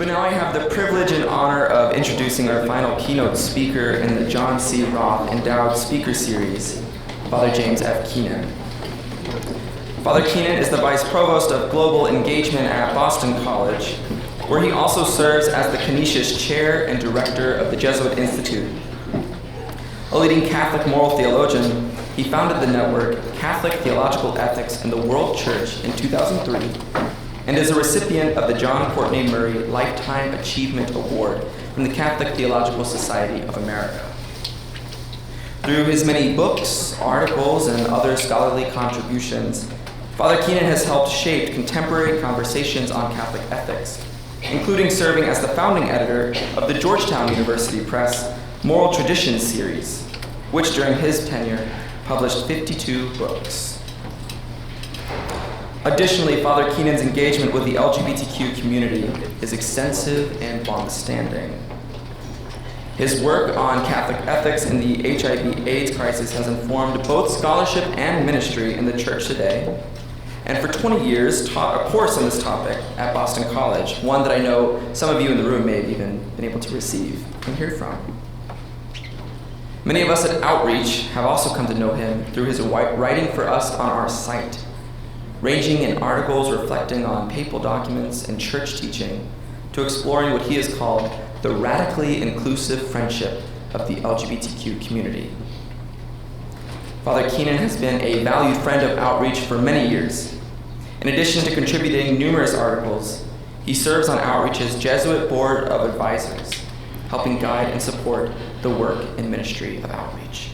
But now I have the privilege and honor of introducing our final keynote speaker in the John C. Roth Endowed Speaker Series, Father James F. Keenan. Father Keenan is the Vice Provost of Global Engagement at Boston College, where he also serves as the Canisius Chair and Director of the Jesuit Institute. A leading Catholic moral theologian, he founded the network Catholic Theological Ethics in the World Church in 2003, and is a recipient of the John Courtney Murray Lifetime Achievement Award from the Catholic Theological Society of America. Through his many books, articles, and other scholarly contributions, Father Keenan has helped shape contemporary conversations on Catholic ethics, including serving as the founding editor of the Georgetown University Press Moral Traditions series, which during his tenure published 52 books. Additionally, Father Keenan's engagement with the LGBTQ community is extensive and long-standing. His work on Catholic ethics in the HIV/AIDS crisis has informed both scholarship and ministry in the church today, and for 20 years taught a course on this topic at Boston College, one that I know some of you in the room may have even been able to receive and hear from. Many of us at Outreach have also come to know him through his writing for us on our site, ranging in articles reflecting on papal documents and church teaching to exploring what he has called the radically inclusive friendship of the LGBTQ community. Father Keenan has been a valued friend of Outreach for many years. In addition to contributing numerous articles, he serves on Outreach's Jesuit Board of Advisors, helping guide and support the work and ministry of Outreach.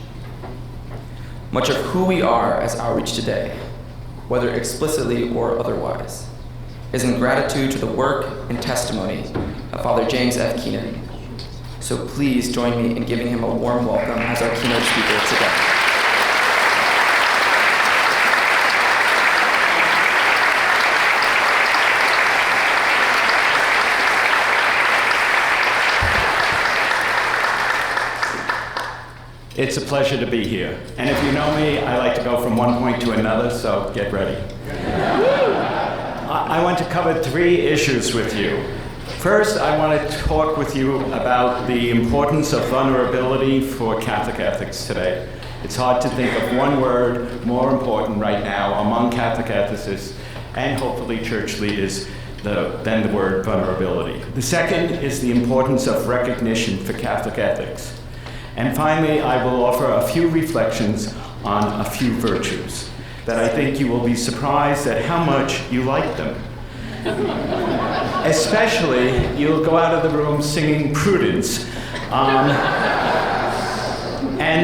Much of who we are as Outreach today, whether explicitly or otherwise, is in gratitude to the work and testimony of Father James F. Keenan. So please join me in giving him a warm welcome as our keynote speaker today. It's a pleasure to be here. And if you know me, I like to go from one point to another, so get ready. I want to cover 3 issues with you. First, I want to talk with you about the importance of vulnerability for Catholic ethics today. It's hard to think of one word more important right now among Catholic ethicists and hopefully church leaders than the word vulnerability. The second is the importance of recognition for Catholic ethics. And finally, I will offer a few reflections on a few virtues that I think you will be surprised at how much you like them. Especially, you'll go out of the room singing Prudence, and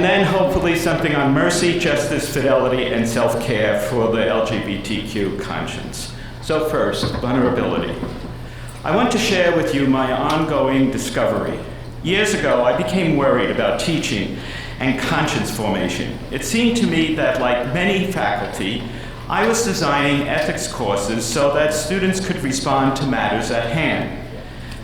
then hopefully something on mercy, justice, fidelity, and self-care for the LGBTQ conscience. So first, vulnerability. I want to share with you my ongoing discovery. Years ago, I became worried about teaching and conscience formation. It seemed to me that, like many faculty, I was designing ethics courses so that students could respond to matters at hand.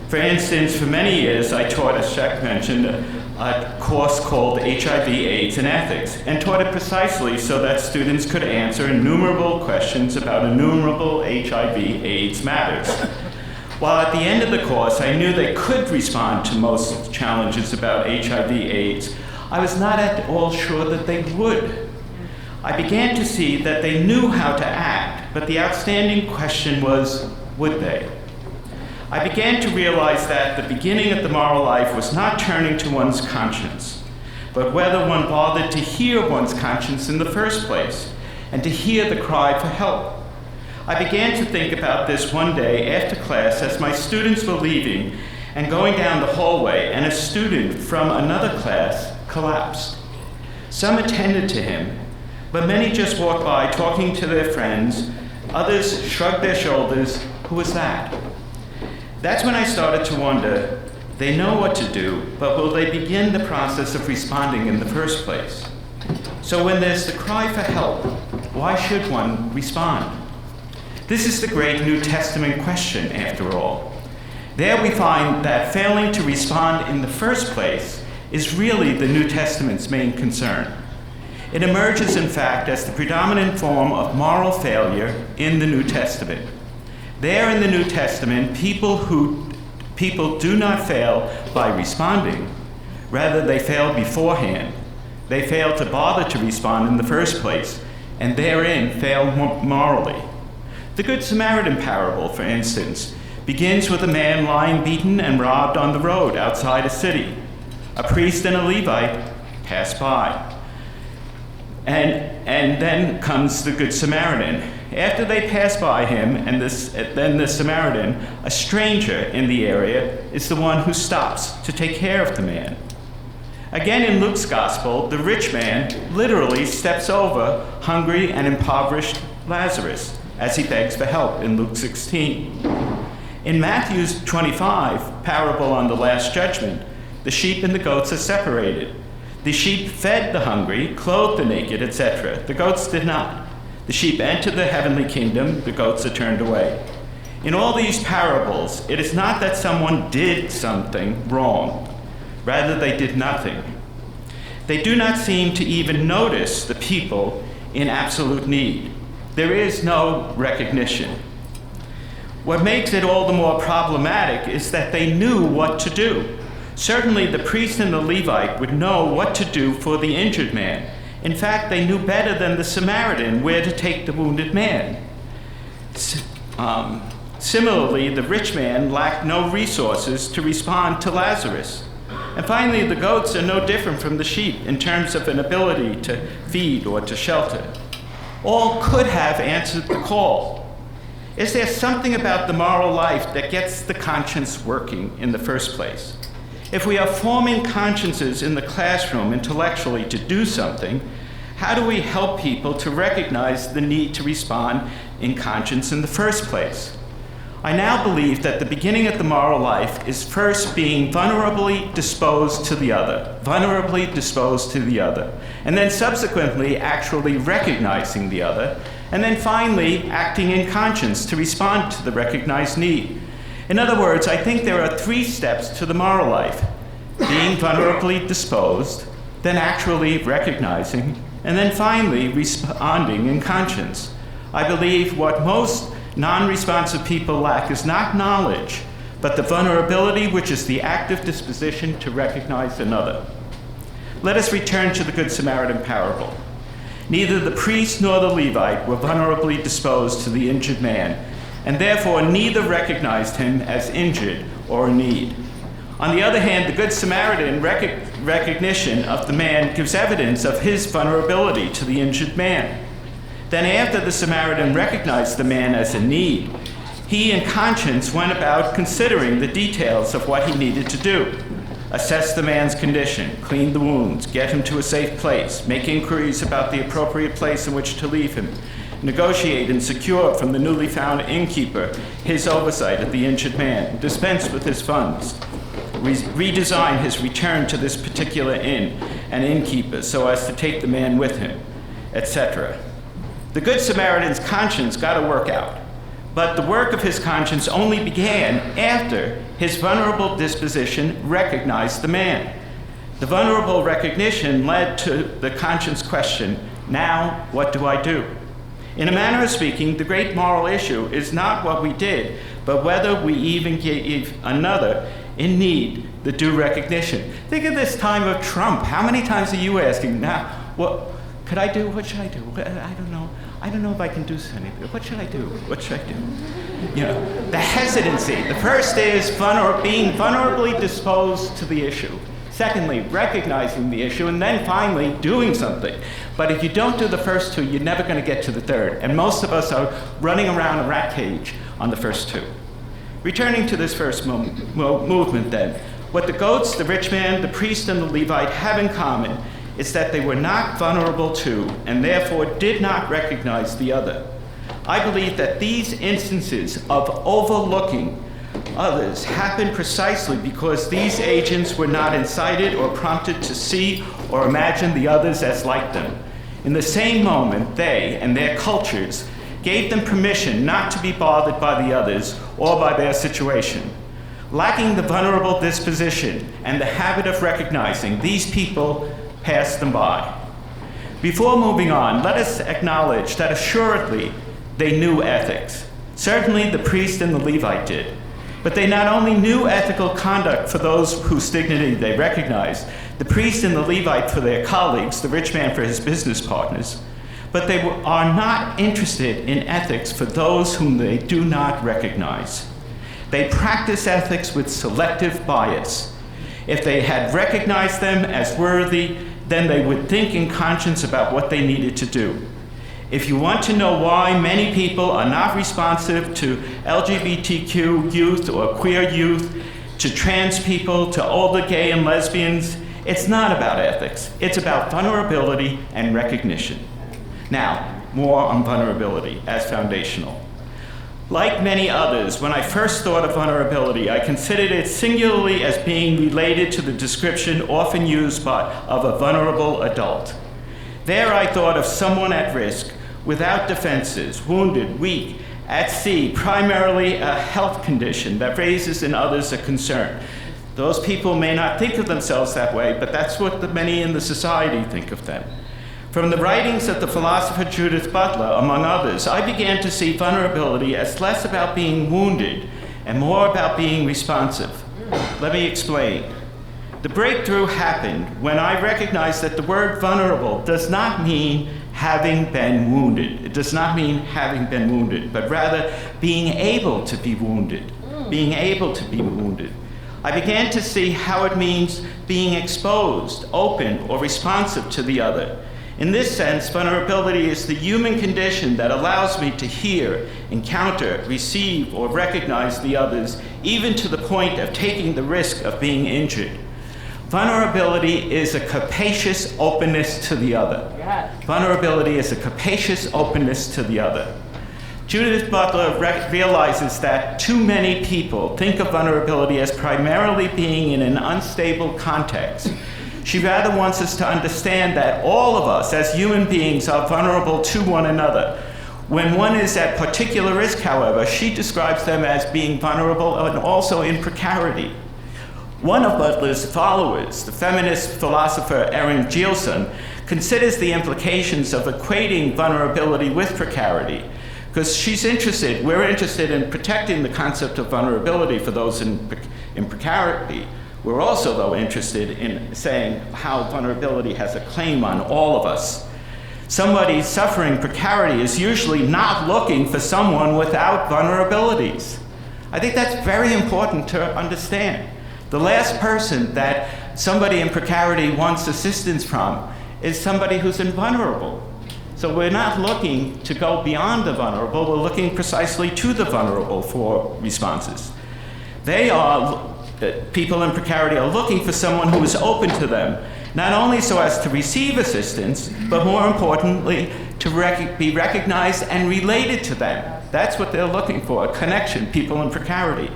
For instance, for many years, I taught, as Jack mentioned, a course called HIV/AIDS and Ethics, and taught it precisely so that students could answer innumerable questions about innumerable HIV/AIDS matters. While at the end of the course, I knew they could respond to most challenges about HIV/AIDS, I was not at all sure that they would. I began to see that they knew how to act, but the outstanding question was, would they? I began to realize that the beginning of the moral life was not turning to one's conscience, but whether one bothered to hear one's conscience in the first place, and to hear the cry for help. I began to think about this one day after class as my students were leaving and going down the hallway, and a student from another class collapsed. Some attended to him, but many just walked by talking to their friends. Others shrugged their shoulders. Who was that? That's when I started to wonder, they know what to do, but will they begin the process of responding in the first place? So when there's the cry for help, why should one respond? This is the great New Testament question, after all. There we find that failing to respond in the first place is really the New Testament's main concern. It emerges, in fact, as the predominant form of moral failure in the New Testament. There in the New Testament, people People do not fail by responding. Rather, they fail beforehand. They fail to bother to respond in the first place, and therein fail morally. The Good Samaritan parable, for instance, begins with a man lying beaten and robbed on the road outside a city. A priest and a Levite pass by. And then comes the Good Samaritan. After they pass by him, and then the Samaritan, a stranger in the area, is the one who stops to take care of the man. Again, in Luke's gospel, the rich man literally steps over hungry and impoverished Lazarus as he begs for help in Luke 16. In Matthew's 25 parable on the Last Judgment, the sheep and the goats are separated. The sheep fed the hungry, clothed the naked, etc. The goats did not. The sheep entered the heavenly kingdom, the goats are turned away. In all these parables, it is not that someone did something wrong. Rather, they did nothing. They do not seem to even notice the people in absolute need. There is no recognition. What makes it all the more problematic is that they knew what to do. Certainly, the priest and the Levite would know what to do for the injured man. In fact, they knew better than the Samaritan where to take the wounded man. Similarly, the rich man lacked no resources to respond to Lazarus. And finally, the goats are no different from the sheep in terms of an ability to feed or to shelter. All could have answered the call. Is there something about the moral life that gets the conscience working in the first place? If we are forming consciences in the classroom intellectually to do something, how do we help people to recognize the need to respond in conscience in the first place? I now believe that the beginning of the moral life is first being vulnerably disposed to the other, and then subsequently actually recognizing the other, and then finally acting in conscience to respond to the recognized need. In other words, I think there are 3 steps to the moral life: being vulnerably disposed, then actually recognizing, and then finally responding in conscience. I believe what most non-responsive people lack is not knowledge, but the vulnerability which is the active disposition to recognize another. Let us return to the Good Samaritan parable. Neither the priest nor the Levite were vulnerably disposed to the injured man, and therefore neither recognized him as injured or in need. On the other hand, the Good Samaritan recognition of the man gives evidence of his vulnerability to the injured man. Then after the Samaritan recognized the man as in need, he in conscience went about considering the details of what he needed to do. Assess the man's condition, clean the wounds, get him to a safe place, make inquiries about the appropriate place in which to leave him, negotiate and secure from the newly found innkeeper his oversight of the injured man, dispense with his funds, redesign his return to this particular inn and innkeeper so as to take the man with him, etc. The Good Samaritan's conscience got to work out, but the work of his conscience only began after his vulnerable disposition recognized the man. The vulnerable recognition led to the conscience question, now what do I do? In a manner of speaking, the great moral issue is not what we did, but whether we even gave another in need the due recognition. Think of this time of Trump. How many times are you asking, now, what could I do? What should I do? I don't know. I don't know if I can do something. What should I do? What should I do? You know, the hesitancy. The first is being vulnerably disposed to the issue. Secondly, recognizing the issue, and then finally doing something. But if you don't do the first 2, you're never going to get to the third. And most of us are running around a rat cage on the first 2. Returning to this first movement then, what the goats, the rich man, the priest, and the Levite have in common is that they were not vulnerable to, and therefore did not recognize the other. I believe that these instances of overlooking others happen precisely because these agents were not incited or prompted to see or imagine the others as like them. In the same moment, they and their cultures gave them permission not to be bothered by the others or by their situation. Lacking the vulnerable disposition and the habit of recognizing, these people passed them by. Before moving on, let us acknowledge that assuredly they knew ethics. Certainly the priest and the Levite did. But they not only knew ethical conduct for those whose dignity they recognized, the priest and the Levite for their colleagues, the rich man for his business partners, but they are not interested in ethics for those whom they do not recognize. They practice ethics with selective bias. If they had recognized them as worthy, then they would think in conscience about what they needed to do. If you want to know why many people are not responsive to LGBTQ youth or queer youth, to trans people, to older gay and lesbians, it's not about ethics. It's about vulnerability and recognition. Now, more on vulnerability as foundational. Like many others, when I first thought of vulnerability, I considered it singularly as being related to the description often used of a vulnerable adult. There I thought of someone at risk, without defenses, wounded, weak, at sea, primarily a health condition that raises in others a concern. Those people may not think of themselves that way, but that's what the many in the society think of them. From the writings of the philosopher Judith Butler, among others, I began to see vulnerability as less about being wounded and more about being responsive. Let me explain. The breakthrough happened when I recognized that the word vulnerable does not mean having been wounded. It does not mean having been wounded, but rather being able to be wounded. Being able to be wounded. I began to see how it means being exposed, open, or responsive to the other. In this sense, vulnerability is the human condition that allows me to hear, encounter, receive, or recognize the others, even to the point of taking the risk of being injured. Vulnerability is a capacious openness to the other. Yes. Vulnerability is a capacious openness to the other. Judith Butler realizes that too many people think of vulnerability as primarily being in an unstable context. She rather wants us to understand that all of us as human beings are vulnerable to one another. When one is at particular risk, however, she describes them as being vulnerable and also in precarity. One of Butler's followers, the feminist philosopher Erin Gielson, considers the implications of equating vulnerability with precarity, because we're interested in protecting the concept of vulnerability for those in precarity. We're also, though, interested in saying how vulnerability has a claim on all of us. Somebody suffering precarity is usually not looking for someone without vulnerabilities. I think that's very important to understand. The last person that somebody in precarity wants assistance from is somebody who's invulnerable. So we're not looking to go beyond the vulnerable, we're looking precisely to the vulnerable for responses. People in precarity are looking for someone who is open to them, not only so as to receive assistance, but more importantly, to be recognized and related to them. That's what they're looking for, a connection, people in precarity.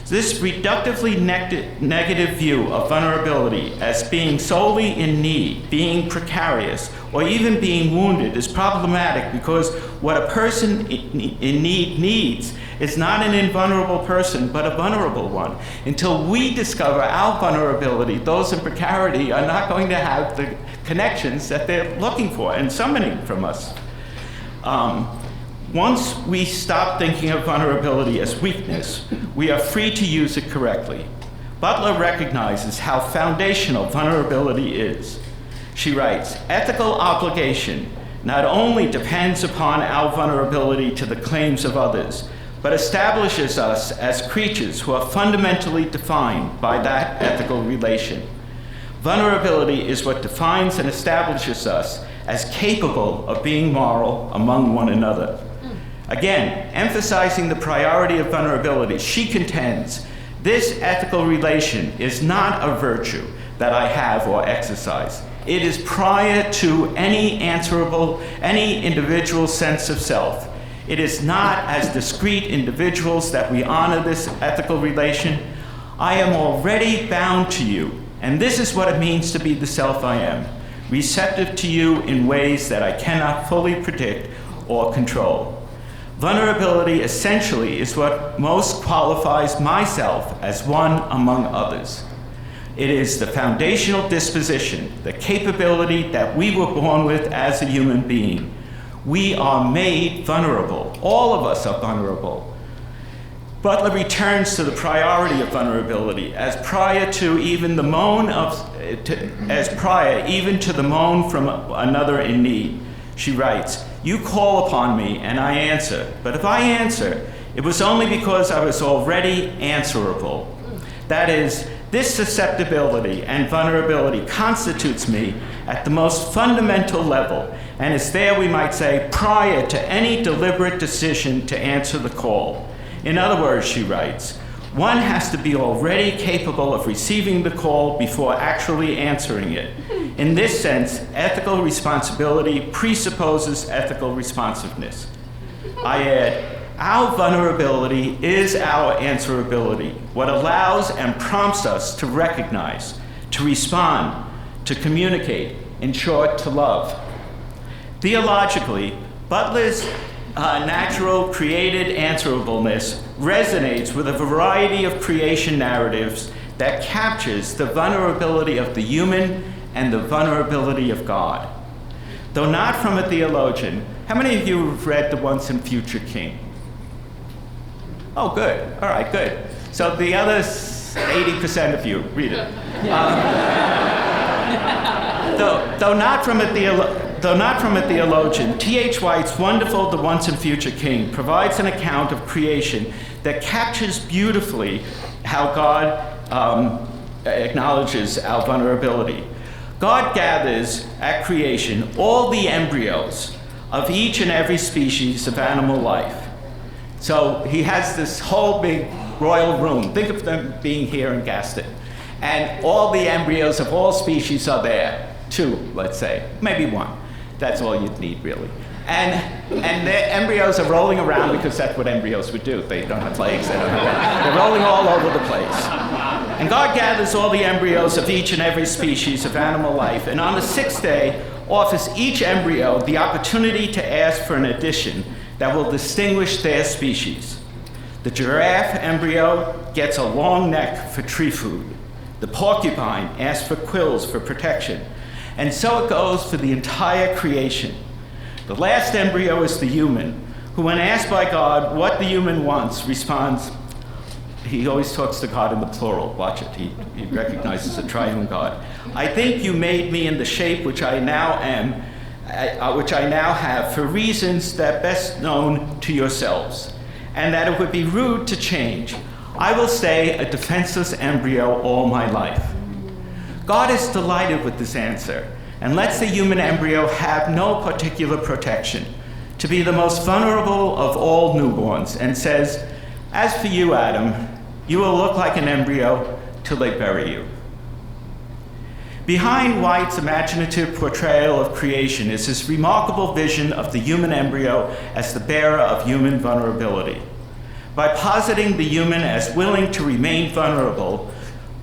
This reductively negative view of vulnerability as being solely in need, being precarious, or even being wounded is problematic because what a person in need needs is not an invulnerable person, but a vulnerable one. Until we discover our vulnerability, those in precarity are not going to have the connections that they're looking for and summoning from us. Once we stop thinking of vulnerability as weakness, we are free to use it correctly. Butler recognizes how foundational vulnerability is. She writes, ethical obligation not only depends upon our vulnerability to the claims of others, but establishes us as creatures who are fundamentally defined by that ethical relation. Vulnerability is what defines and establishes us as capable of being moral among one another. Again, emphasizing the priority of vulnerability, she contends this ethical relation is not a virtue that I have or exercise. It is prior to any individual sense of self. It is not as discrete individuals that we honor this ethical relation. I am already bound to you, and this is what it means to be the self I am, receptive to you in ways that I cannot fully predict or control. Vulnerability essentially is what most qualifies myself as one among others. It is the foundational disposition, the capability that we were born with as a human being. We are made vulnerable. All of us are vulnerable. Butler returns to the priority of vulnerability as prior even to the moan from another in need. She writes, "You call upon me and I answer, but if I answer, it was only because I was already answerable." That is, this susceptibility and vulnerability constitutes me at the most fundamental level and is there, we might say, prior to any deliberate decision to answer the call. In other words, she writes, one has to be already capable of receiving the call before actually answering it. In this sense, ethical responsibility presupposes ethical responsiveness. I add, our vulnerability is our answerability, what allows and prompts us to recognize, to respond, to communicate, in short, to love. Theologically, Butler's natural created answerableness resonates with a variety of creation narratives that captures the vulnerability of the human and the vulnerability of God. Though not from a theologian, how many of you have read The Once and Future King? Oh, good. All right, good. So the other 80% of you, read it. Though not from a theologian, T.H. White's wonderful The Once and Future King provides an account of creation that captures beautifully how God acknowledges our vulnerability. God gathers at creation all the embryos of each and every species of animal life. So he has this whole big royal room. Think of them being here in Gaston. And all the embryos of all species are there. 2, let's say, maybe 1. That's all you'd need, really. And the embryos are rolling around because that's what embryos would do. They don't have legs, they're rolling all over the place. And God gathers all the embryos of each and every species of animal life, and on the 6th day offers each embryo the opportunity to ask for an addition that will distinguish their species. The giraffe embryo gets a long neck for tree food. The porcupine asks for quills for protection. And so it goes for the entire creation. The last embryo is the human, who when asked by God what the human wants, responds, he always talks to God in the plural, watch it, he recognizes a triune God. "I think you made me in the shape which I now am, which I now have, for reasons that best known to yourselves, and that it would be rude to change. I will stay a defenseless embryo all my life." God is delighted with this answer and lets the human embryo have no particular protection, to be the most vulnerable of all newborns, and says, "As for you, Adam, you will look like an embryo till they bury you." Behind White's imaginative portrayal of creation is his remarkable vision of the human embryo as the bearer of human vulnerability. By positing the human as willing to remain vulnerable,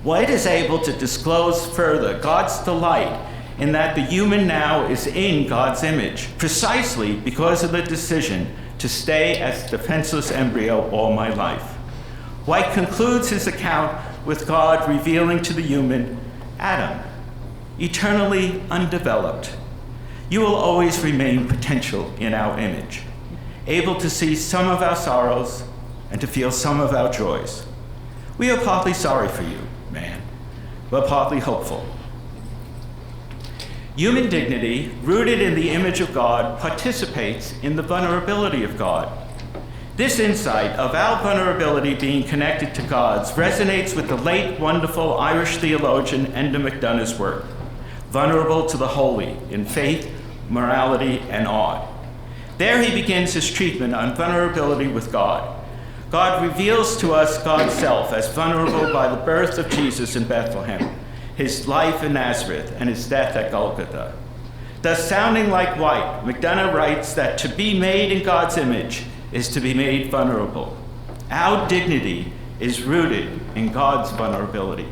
White is able to disclose further God's delight in that the human now is in God's image, precisely because of the decision to stay as a defenseless embryo all my life. White concludes his account with God revealing to the human, "Adam, eternally undeveloped, you will always remain potential in our image, able to see some of our sorrows and to feel some of our joys. We are partly sorry for you, man, but partly hopeful." Human dignity, rooted in the image of God, participates in the vulnerability of God. This insight of our vulnerability being connected to God's resonates with the late wonderful Irish theologian Enda McDonough's work, Vulnerable to the Holy in Faith, Morality, and Art. There he begins his treatment on vulnerability with God. God reveals to us God's self as vulnerable by the birth of Jesus in Bethlehem, his life in Nazareth, and his death at Golgotha. Thus, sounding like White, McDonough writes that to be made in God's image is to be made vulnerable. Our dignity is rooted in God's vulnerability.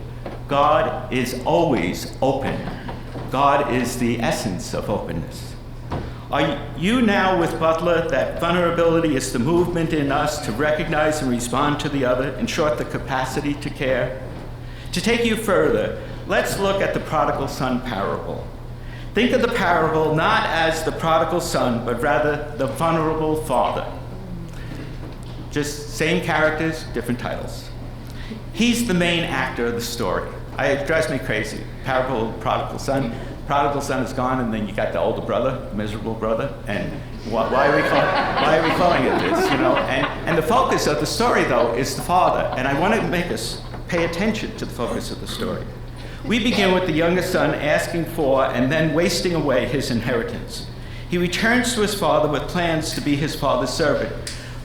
God is always open. God is the essence of openness. Are you now with Butler that vulnerability is the movement in us to recognize and respond to the other, in short, the capacity to care? To take you further, let's look at the prodigal son parable. Think of the parable not as the prodigal son, but rather the vulnerable father. just same characters, different titles. He's the main actor of the story. It drives me crazy. Parable of the prodigal son. Prodigal son is gone, and then you got the older brother, miserable brother, and why are we calling it this, you know? And the focus of the story, though, is the father, and I want to make us pay attention to the focus of the story. We begin with the youngest son asking for and then wasting away his inheritance. He returns to his father with plans to be his father's servant,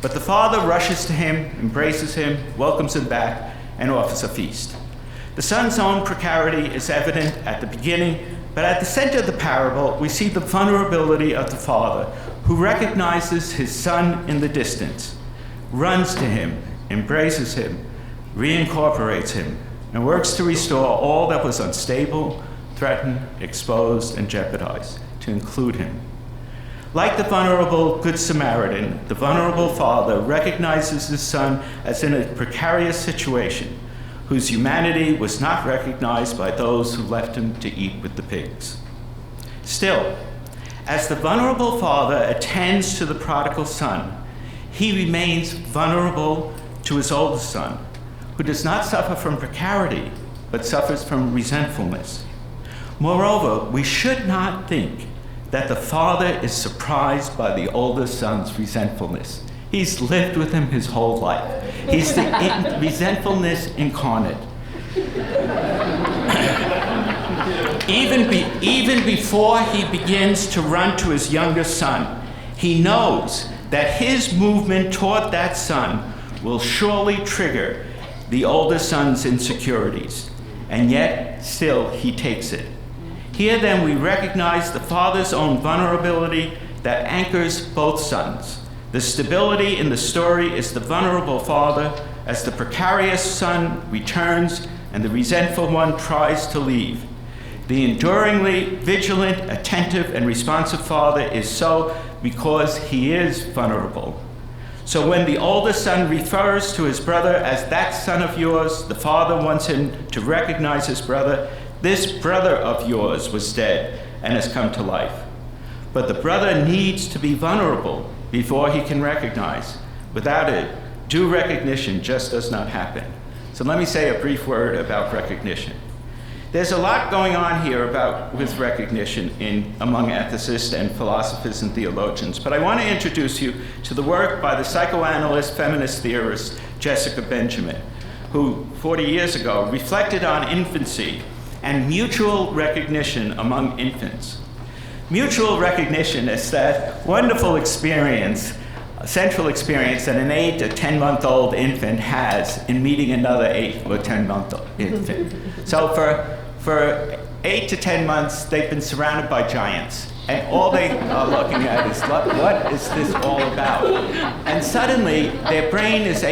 but the father rushes to him, embraces him, welcomes him back, and offers a feast. The son's own precarity is evident at the beginning, but at the center of the parable, we see the vulnerability of the father, who recognizes his son in the distance, runs to him, embraces him, reincorporates him, and works to restore all that was unstable, threatened, exposed, and jeopardized, to include him. Like the vulnerable Good Samaritan, the vulnerable father recognizes his son as in a precarious situation, whose humanity was not recognized by those who left him to eat with the pigs. Still, as the vulnerable father attends to the prodigal son, he remains vulnerable to his oldest son, who does not suffer from precarity, but suffers from resentfulness. Moreover, we should not think that the father is surprised by the oldest son's resentfulness. He's lived with him his whole life. He's the resentfulness incarnate. Even before he begins to run to his younger son, he knows that his movement toward that son will surely trigger the older son's insecurities, and yet still he takes it. Here then we recognize the father's own vulnerability that anchors both sons. The stability in the story is the vulnerable father as the precarious son returns and the resentful one tries to leave. The enduringly vigilant, attentive, and responsive father is so because he is vulnerable. So when the oldest son refers to his brother as that son of yours, the father wants him to recognize his brother. This brother of yours was dead and has come to life. But the brother needs to be vulnerable before he can recognize. Without it, due recognition just does not happen. So let me say a brief word about recognition. There's a lot going on here with recognition among ethicists and philosophers and theologians, but I want to introduce you to the work by the psychoanalyst, feminist theorist Jessica Benjamin, who 40 years ago reflected on infancy and mutual recognition among infants. Mutual recognition is that wonderful experience, central experience that an 8 to 10-month-old infant has in meeting another 8 or 10-month-old infant. So for 8 to 10 months, they've been surrounded by giants. And all they are looking at is, what is this all about? And suddenly, their brain is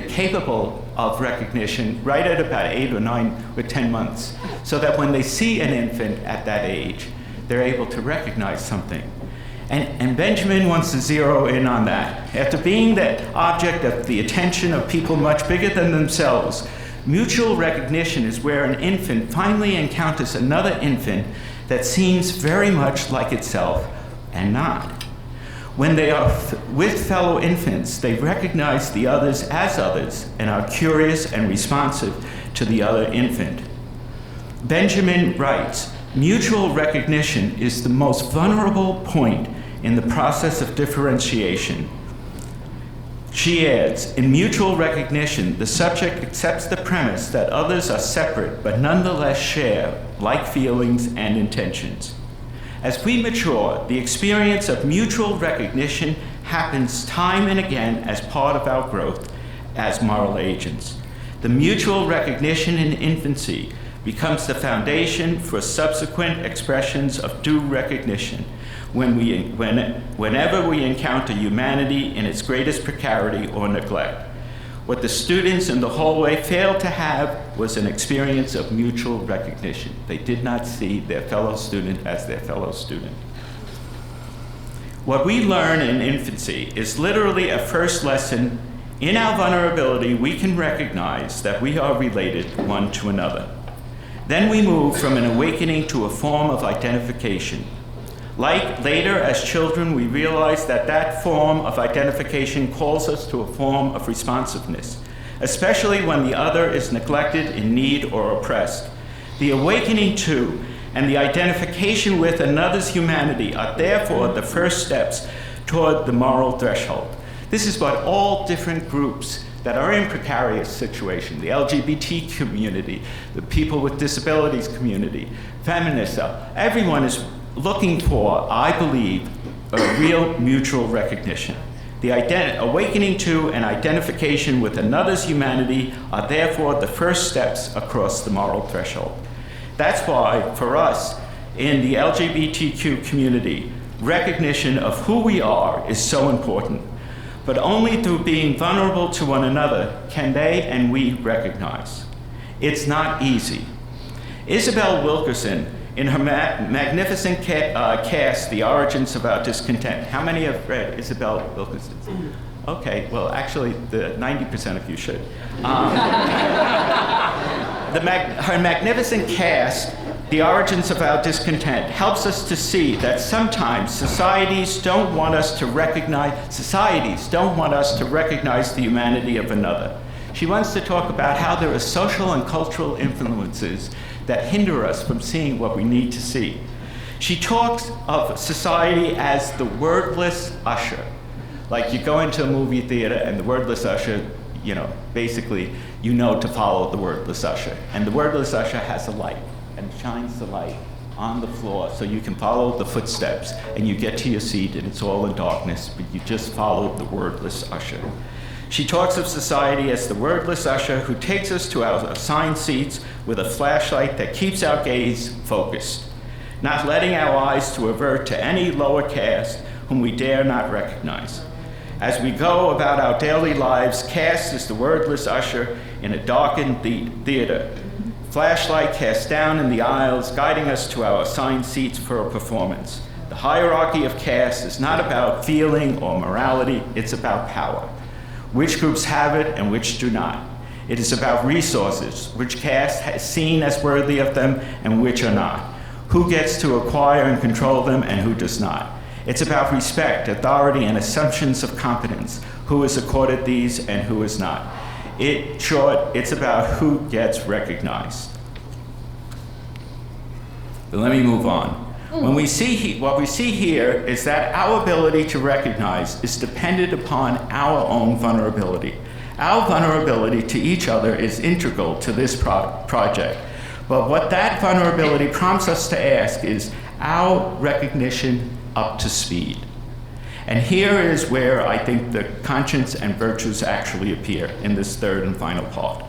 capable of recognition right at about 8 or 9 or 10 months, so that when they see an infant at that age, they're able to recognize something. And Benjamin wants to zero in on that. After being the object of the attention of people much bigger than themselves, mutual recognition is where an infant finally encounters another infant that seems very much like itself and not. When they are with fellow infants, they recognize the others as others and are curious and responsive to the other infant. Benjamin writes, mutual recognition is the most vulnerable point in the process of differentiation. She adds, in mutual recognition, the subject accepts the premise that others are separate but nonetheless share like feelings and intentions. As we mature, the experience of mutual recognition happens time and again as part of our growth as moral agents. The mutual recognition in infancy becomes the foundation for subsequent expressions of due recognition whenever we encounter humanity in its greatest precarity or neglect. What the students in the hallway failed to have was an experience of mutual recognition. They did not see their fellow student as their fellow student. What we learn in infancy is literally a first lesson. In our vulnerability, we can recognize that we are related one to another. Then we move from an awakening to a form of identification. Like later, as children, we realize that that form of identification calls us to a form of responsiveness, especially when the other is neglected, in need, or oppressed. The awakening to and the identification with another's humanity are therefore the first steps toward the moral threshold. This is what all different groups that are in precarious situation, the LGBT community, the people with disabilities community, feminists, everyone is looking for, I believe, a real mutual recognition. The awakening to and identification with another's humanity are therefore the first steps across the moral threshold. That's why, for us, in the LGBTQ community, recognition of who we are is so important. But only through being vulnerable to one another can they and we recognize. It's not easy. Isabel Wilkerson, in her magnificent cast, The Origins of Our Discontent. How many have read Isabel Wilkerson? Okay, well, actually, 90% of you should. Her magnificent cast, The Origins of Our Discontent, helps us to see that sometimes societies don't want us to recognize the humanity of another. She wants to talk about how there are social and cultural influences that hinder us from seeing what we need to see. She talks of society as the wordless usher. Like you go into a movie theater and the wordless usher, basically you know to follow the wordless usher. And the wordless usher has a light and shines the light on the floor so you can follow the footsteps and you get to your seat and it's all in darkness, but you just follow the wordless usher. She talks of society as the wordless usher who takes us to our assigned seats with a flashlight that keeps our gaze focused, not letting our eyes to avert to any lower caste whom we dare not recognize. As we go about our daily lives, caste is the wordless usher in a darkened theater. Flashlight cast down in the aisles, guiding us to our assigned seats for a performance. The hierarchy of caste is not about feeling or morality, it's about power. Which groups have it and which do not. It is about resources, which caste has seen as worthy of them and which are not. Who gets to acquire and control them and who does not. It's about respect, authority, and assumptions of competence. Who is accorded these and who is not. In short, it's about who gets recognized. But let me move on. What we see here is that our ability to recognize is dependent upon our own vulnerability. Our vulnerability to each other is integral to this project. But what that vulnerability prompts us to ask is our recognition up to speed. And here is where I think the conscience and virtues actually appear in this third and final part.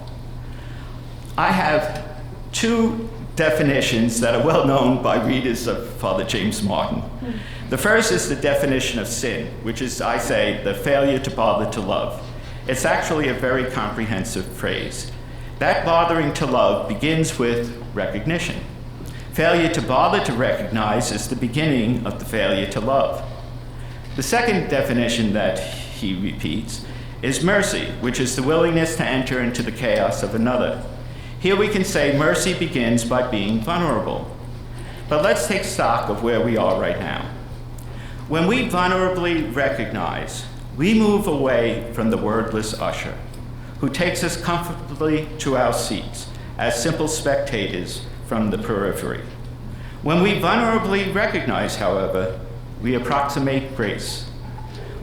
I have two definitions that are well known by readers of Father James Martin. The first is the definition of sin, which is, I say, the failure to bother to love. It's actually a very comprehensive phrase. That bothering to love begins with recognition. Failure to bother to recognize is the beginning of the failure to love. The second definition that he repeats is mercy, which is the willingness to enter into the chaos of another. Here we can say mercy begins by being vulnerable. But let's take stock of where we are right now. When we vulnerably recognize, we move away from the wordless usher, who takes us comfortably to our seats as simple spectators from the periphery. When we vulnerably recognize, however, we approximate grace.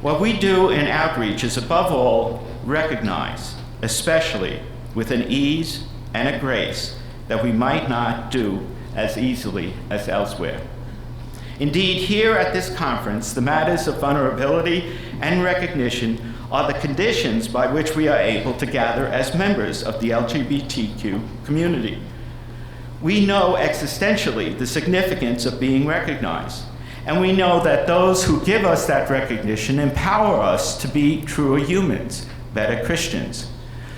What we do in outreach is, above all, recognize, especially with an ease and a grace that we might not do as easily as elsewhere. Indeed, here at this conference, the matters of vulnerability and recognition are the conditions by which we are able to gather as members of the LGBTQ community. We know existentially the significance of being recognized, and we know that those who give us that recognition empower us to be truer humans, better Christians.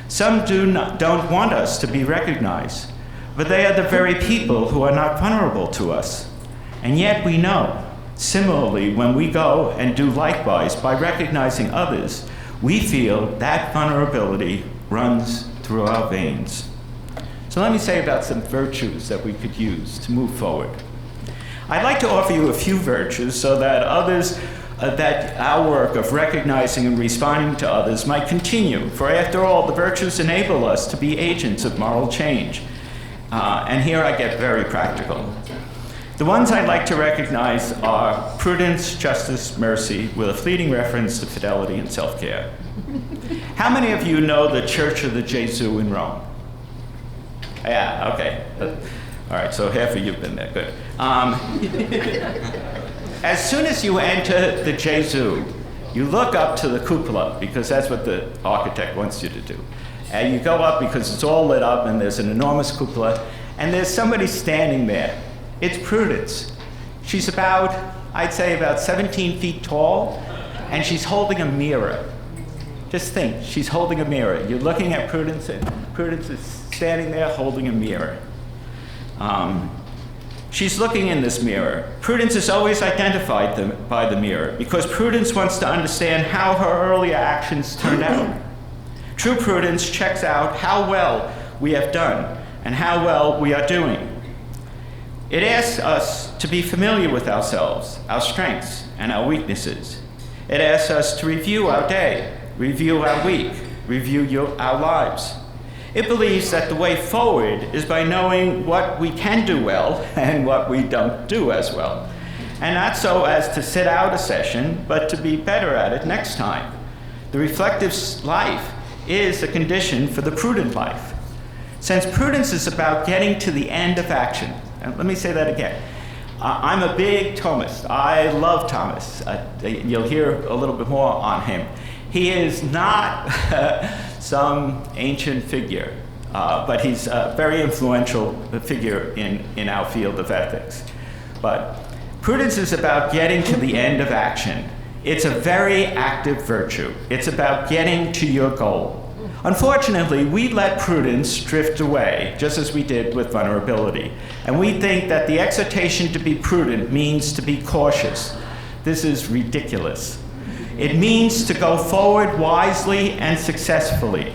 Some don't want us to be recognized, but they are the very people who are not vulnerable to us. And yet we know, similarly, when we go and do likewise by recognizing others, we feel that vulnerability runs through our veins. So let me say about some virtues that we could use to move forward. I'd like to offer you a few virtues so that others, that our work of recognizing and responding to others might continue. For after all, the virtues enable us to be agents of moral change. And here I get very practical. The ones I'd like to recognize are prudence, justice, mercy, with a fleeting reference to fidelity and self-care. How many of you know the Church of the Gesù in Rome? Yeah, okay. All right, so half of you have been there, good. As soon as you enter the Gesù, you look up to the cupola, because that's what the architect wants you to do. And you go up because it's all lit up and there's an enormous cupola, and there's somebody standing there. It's Prudence. She's about, I'd say about 17 feet tall, and she's holding a mirror. Just think, she's holding a mirror. You're looking at Prudence, and Prudence is standing there holding a mirror. She's looking in this mirror. Prudence is always identified by the mirror because Prudence wants to understand how her earlier actions turned out. True prudence checks out how well we have done and how well we are doing. It asks us to be familiar with ourselves, our strengths, and our weaknesses. It asks us to review our day, review our week, review our lives. It believes that the way forward is by knowing what we can do well and what we don't do as well. And not so as to sit out a session, but to be better at it next time. The reflective life is a condition for the prudent life. Since prudence is about getting to the end of action, and let me say that again. I'm a big Thomist. I love Thomas. You'll hear a little bit more on him. He is not some ancient figure, but he's a very influential figure in our field of ethics. But prudence is about getting to the end of action. It's a very active virtue. It's about getting to your goal. Unfortunately, we let prudence drift away, just as we did with vulnerability. And we think that the exhortation to be prudent means to be cautious. This is ridiculous. It means to go forward wisely and successfully.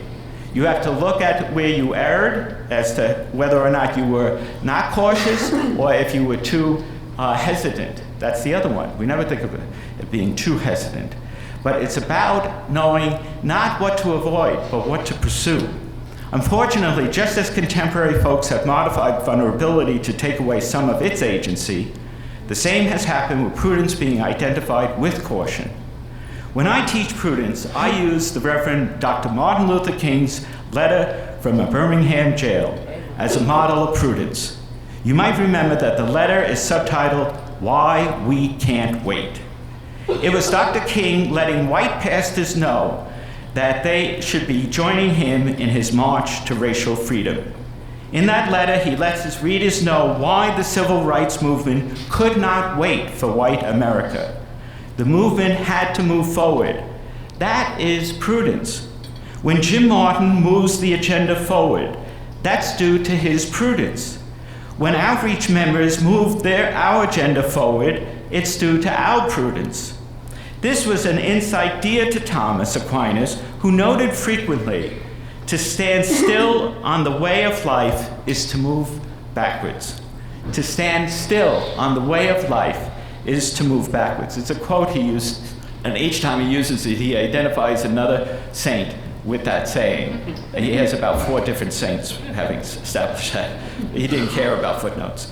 You have to look at where you erred as to whether or not you were not cautious or if you were too hesitant. That's the other one. We never think of it being too hesitant. But it's about knowing not what to avoid, but what to pursue. Unfortunately, just as contemporary folks have modified vulnerability to take away some of its agency, the same has happened with prudence being identified with caution. When I teach prudence, I use the Reverend Dr. Martin Luther King's letter from a Birmingham jail as a model of prudence. You might remember that the letter is subtitled, "Why We Can't Wait." It was Dr. King letting white pastors know that they should be joining him in his march to racial freedom. In that letter, he lets his readers know why the civil rights movement could not wait for white America. The movement had to move forward. That is prudence. When Jim Martin moves the agenda forward, that's due to his prudence. When outreach members move our agenda forward, it's due to our prudence. This was an insight dear to Thomas Aquinas, who noted frequently, to stand still on the way of life is to move backwards. To stand still on the way of life is to move backwards. It's a quote he used, and each time he uses it, he identifies another saint with that saying. And he has about 4 different saints having established that. He didn't care about footnotes.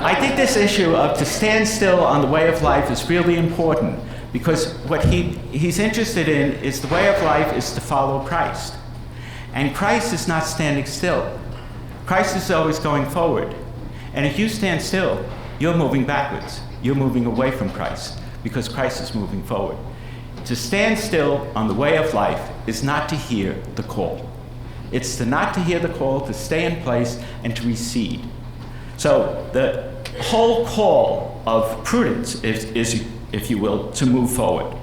I think this issue of to stand still on the way of life is really important because what he's interested in is the way of life is to follow Christ. And Christ is not standing still. Christ is always going forward. And if you stand still, you're moving backwards. You're moving away from Christ because Christ is moving forward. To stand still on the way of life is not to hear the call. It's to not to hear the call, to stay in place, and to recede. So the whole call of prudence is, if you will, to move forward.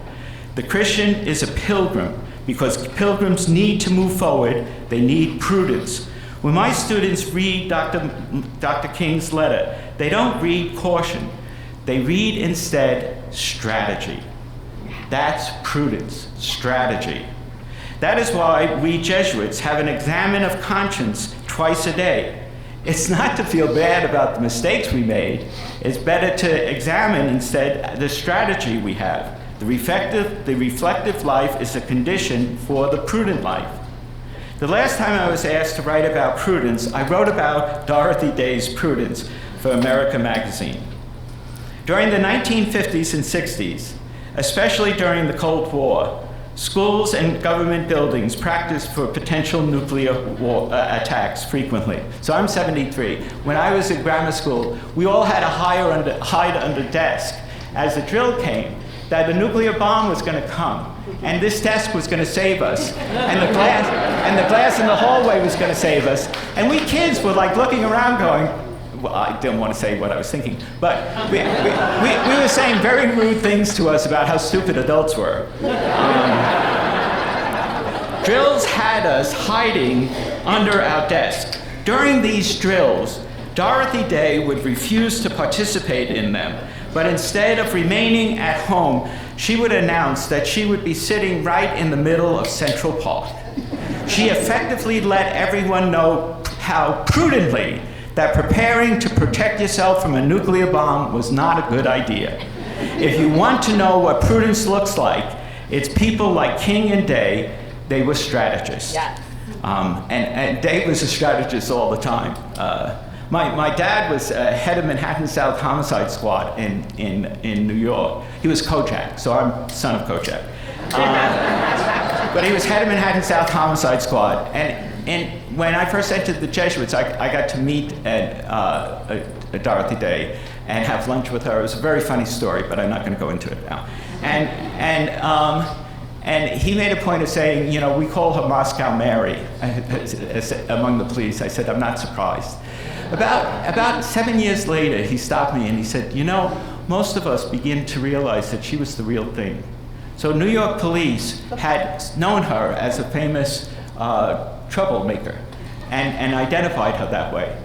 The Christian is a pilgrim because pilgrims need to move forward. They need prudence. When my students read Dr. King's letter, they don't read caution. They read instead strategy. That's prudence, strategy. That is why we Jesuits have an examen of conscience twice a day. It's not to feel bad about the mistakes we made. It's better to examine instead the strategy we have. The reflective life is a condition for the prudent life. The last time I was asked to write about prudence, I wrote about Dorothy Day's Prudence for America magazine. During the 1950s and 60s, especially during the Cold War, schools and government buildings practiced for potential nuclear attacks frequently. So I'm 73. When I was in grammar school, we all had to hide under desk as the drill came that the nuclear bomb was going to come, and this desk was going to save us, and the glass in the hallway was going to save us. And we kids were like looking around going, well, I didn't want to say what I was thinking, but we were saying very rude things to us about how stupid adults were. Drills had us hiding under our desk. During these drills, Dorothy Day would refuse to participate in them, but instead of remaining at home, she would announce that she would be sitting right in the middle of Central Park. She effectively let everyone know how prudently that preparing to protect yourself from a nuclear bomb was not a good idea. If you want to know what prudence looks like, it's people like King and Day. They were strategists. Yeah. And Day was a strategist all the time. My dad was head of Manhattan South Homicide Squad in New York. He was Kojak, so I'm son of Kojak. But he was head of Manhattan South Homicide Squad. And when I first entered the Jesuits, I got to meet Dorothy Day and have lunch with her. It was a very funny story, but I'm not going to go into it now. And he made a point of saying, you know, we call her Moscow Mary among the police. I said, I'm not surprised. About 7 years later, he stopped me and he said, you know, most of us begin to realize that she was the real thing. So New York police had known her as a famous troublemaker and identified her that way.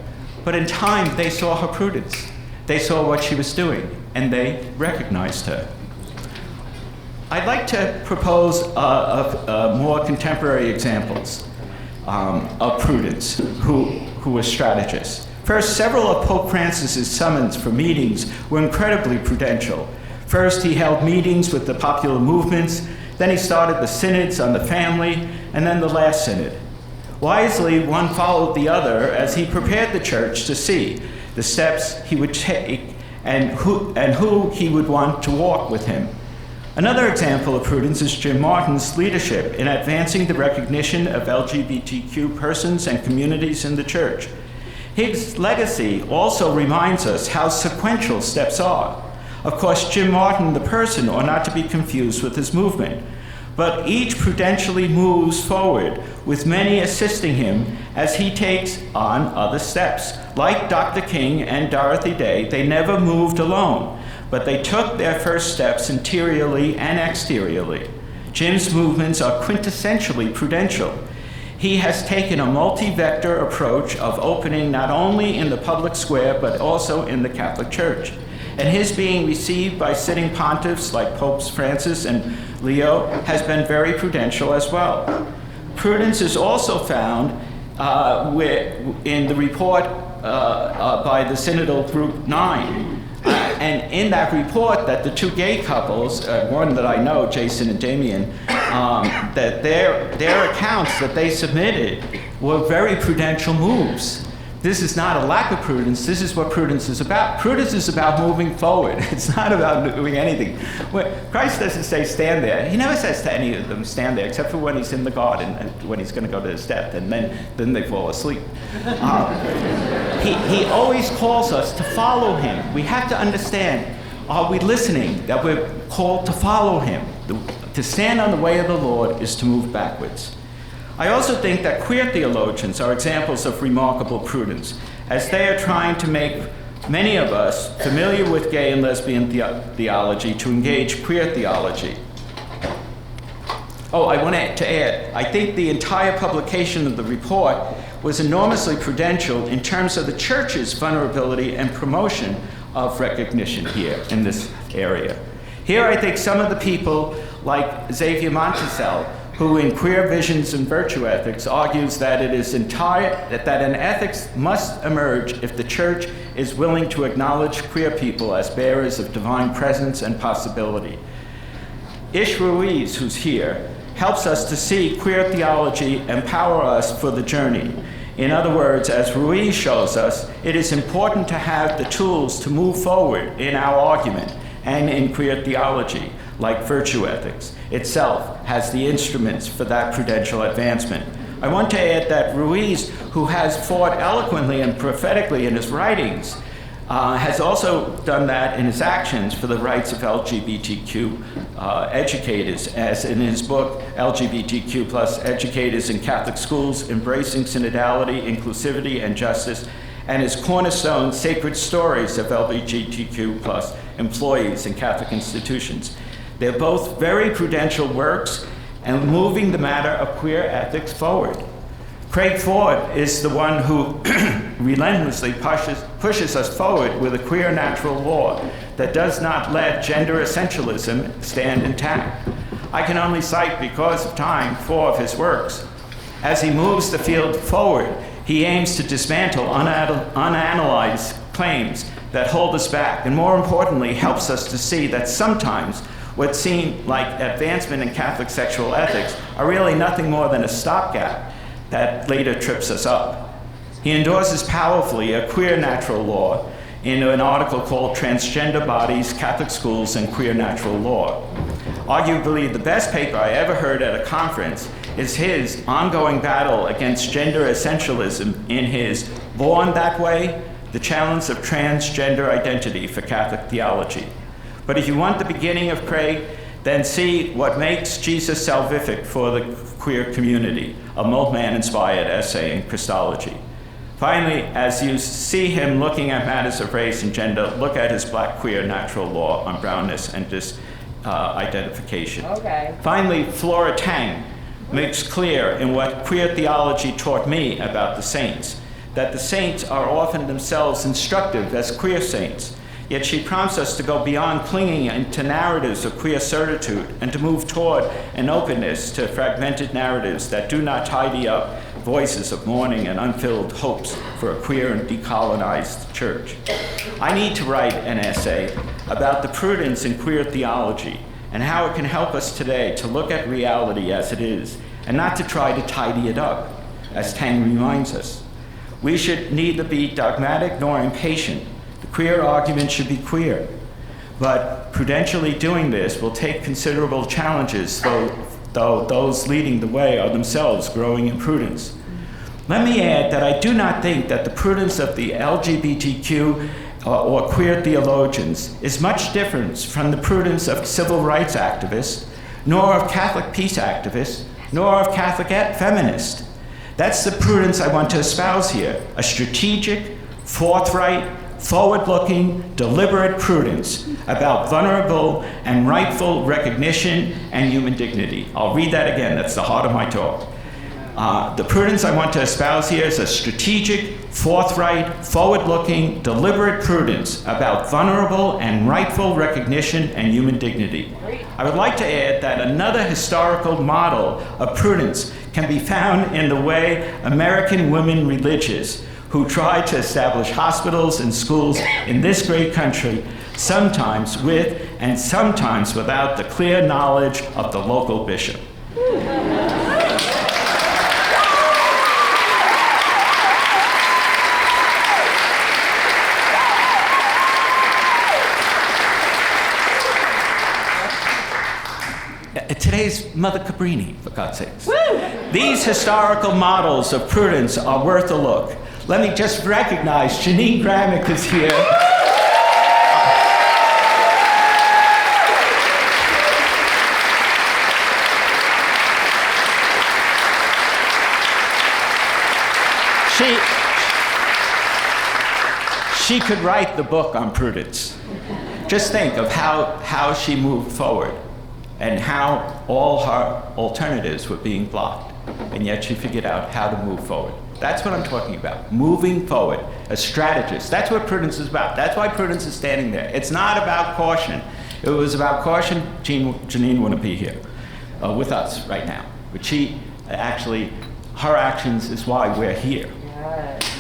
But in time, they saw her prudence. They saw what she was doing, and they recognized her. I'd like to propose more contemporary examples of prudence who were strategists. First, several of Pope Francis's summons for meetings were incredibly prudential. First, he held meetings with the popular movements, then he started the synods on the family, and then the last synod. Wisely, one followed the other as he prepared the church to see the steps he would take and who he would want to walk with him. Another example of prudence is Jim Martin's leadership in advancing the recognition of LGBTQ persons and communities in the church. His legacy also reminds us how sequential steps are. Of course, Jim Martin, the person, ought not to be confused with his movement, but each prudentially moves forward, with many assisting him as he takes on other steps. Like Dr. King and Dorothy Day, they never moved alone, but they took their first steps interiorly and exteriorly. Jim's movements are quintessentially prudential. He has taken a multi-vector approach of opening not only in the public square, but also in the Catholic Church. And his being received by sitting pontiffs like Popes Francis and Leo has been very prudential as well. Prudence is also found in the report by the Synodal Group 9. And in that report that the two gay couples, one that I know, Jason and Damien, that their accounts that they submitted were very prudential moves. This is not a lack of prudence. This is what prudence is about. Prudence is about moving forward. It's not about doing anything. Christ doesn't say stand there. He never says to any of them stand there, except for when he's in the garden and when he's going to go to his death, and then they fall asleep. He always calls us to follow him. We have to understand, are we listening? That we're called to follow him. To stand on the way of the Lord is to move backwards. I also think that queer theologians are examples of remarkable prudence, as they are trying to make many of us familiar with gay and lesbian theology to engage queer theology. Oh, I want to add, I think the entire publication of the report was enormously prudential in terms of the church's vulnerability and promotion of recognition here in this area. Here, I think some of the people, like Xavier Montesel, who in Queer Visions and Virtue Ethics argues that that an ethics must emerge if the church is willing to acknowledge queer people as bearers of divine presence and possibility. Ish Ruiz, who's here, helps us to see queer theology empower us for the journey. In other words, as Ruiz shows us, it is important to have the tools to move forward in our argument and in queer theology, like virtue ethics itself has the instruments for that prudential advancement. I want to add that Ruiz, who has fought eloquently and prophetically in his writings, has also done that in his actions for the rights of LGBTQ educators, as in his book, LGBTQ plus Educators in Catholic Schools, Embracing Synodality, Inclusivity, and Justice, and his cornerstone, Sacred Stories of LGBTQ plus Employees in Catholic Institutions. They're both very prudential works and moving the matter of queer ethics forward. Craig Ford is the one who relentlessly pushes us forward with a queer natural law that does not let gender essentialism stand intact. I can only cite, because of time, 4 of his works. As he moves the field forward, he aims to dismantle unanalyzed claims that hold us back, and more importantly, helps us to see that sometimes what seem like advancement in Catholic sexual ethics are really nothing more than a stopgap that later trips us up. He endorses powerfully a queer natural law in an article called Transgender Bodies, Catholic Schools, and Queer Natural Law. Arguably the best paper I ever heard at a conference is his ongoing battle against gender essentialism in his Born That Way, The Challenge of Transgender Identity for Catholic Theology. But if you want the beginning of Craig, then see What Makes Jesus Salvific for the Queer Community, a Moltmann-inspired essay in Christology. Finally, as you see him looking at matters of race and gender, look at his Black Queer Natural Law on brownness and identification. Okay. Finally, Flora Tang makes clear in what queer theology taught me about the saints, that the saints are often themselves instructive as queer saints. Yet she prompts us to go beyond clinging to narratives of queer certitude and to move toward an openness to fragmented narratives that do not tidy up voices of mourning and unfilled hopes for a queer and decolonized church. I need to write an essay about the prudence in queer theology and how it can help us today to look at reality as it is and not to try to tidy it up, as Tang reminds us. We should neither be dogmatic nor impatient. The queer argument should be queer, but prudentially doing this will take considerable challenges, though those leading the way are themselves growing in prudence. Let me add that I do not think that the prudence of the LGBTQ or queer theologians is much different from the prudence of civil rights activists, nor of Catholic peace activists, nor of Catholic feminists. That's the prudence I want to espouse here, a strategic, forthright, forward-looking, deliberate prudence about vulnerable and rightful recognition and human dignity. I'll read that again, that's the heart of my talk. The prudence I want to espouse here is a strategic, forthright, forward-looking, deliberate prudence about vulnerable and rightful recognition and human dignity. I would like to add that another historical model of prudence can be found in the way American women religious who tried to establish hospitals and schools in this great country, sometimes with and sometimes without the clear knowledge of the local bishop. Today's Mother Cabrini, for God's sakes. These historical models of prudence are worth a look. Let me just recognize Janine Gramick is here. She could write the book on prudence. Just think of how she moved forward and how all her alternatives were being blocked. And yet she figured out how to move forward. That's what I'm talking about, moving forward, a strategist. That's what prudence is about. That's why prudence is standing there. It's not about caution. If it was about caution, Janine wouldn't be here with us right now. which her actions is why we're here. Yes.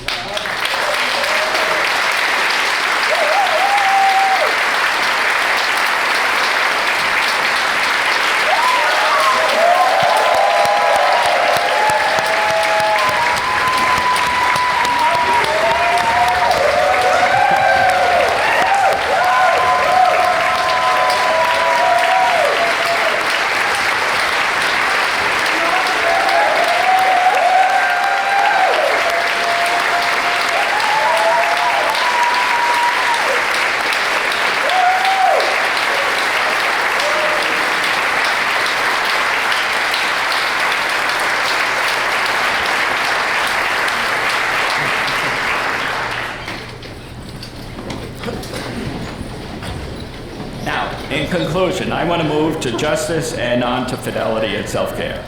In conclusion, I want to move to justice and on to fidelity and self-care.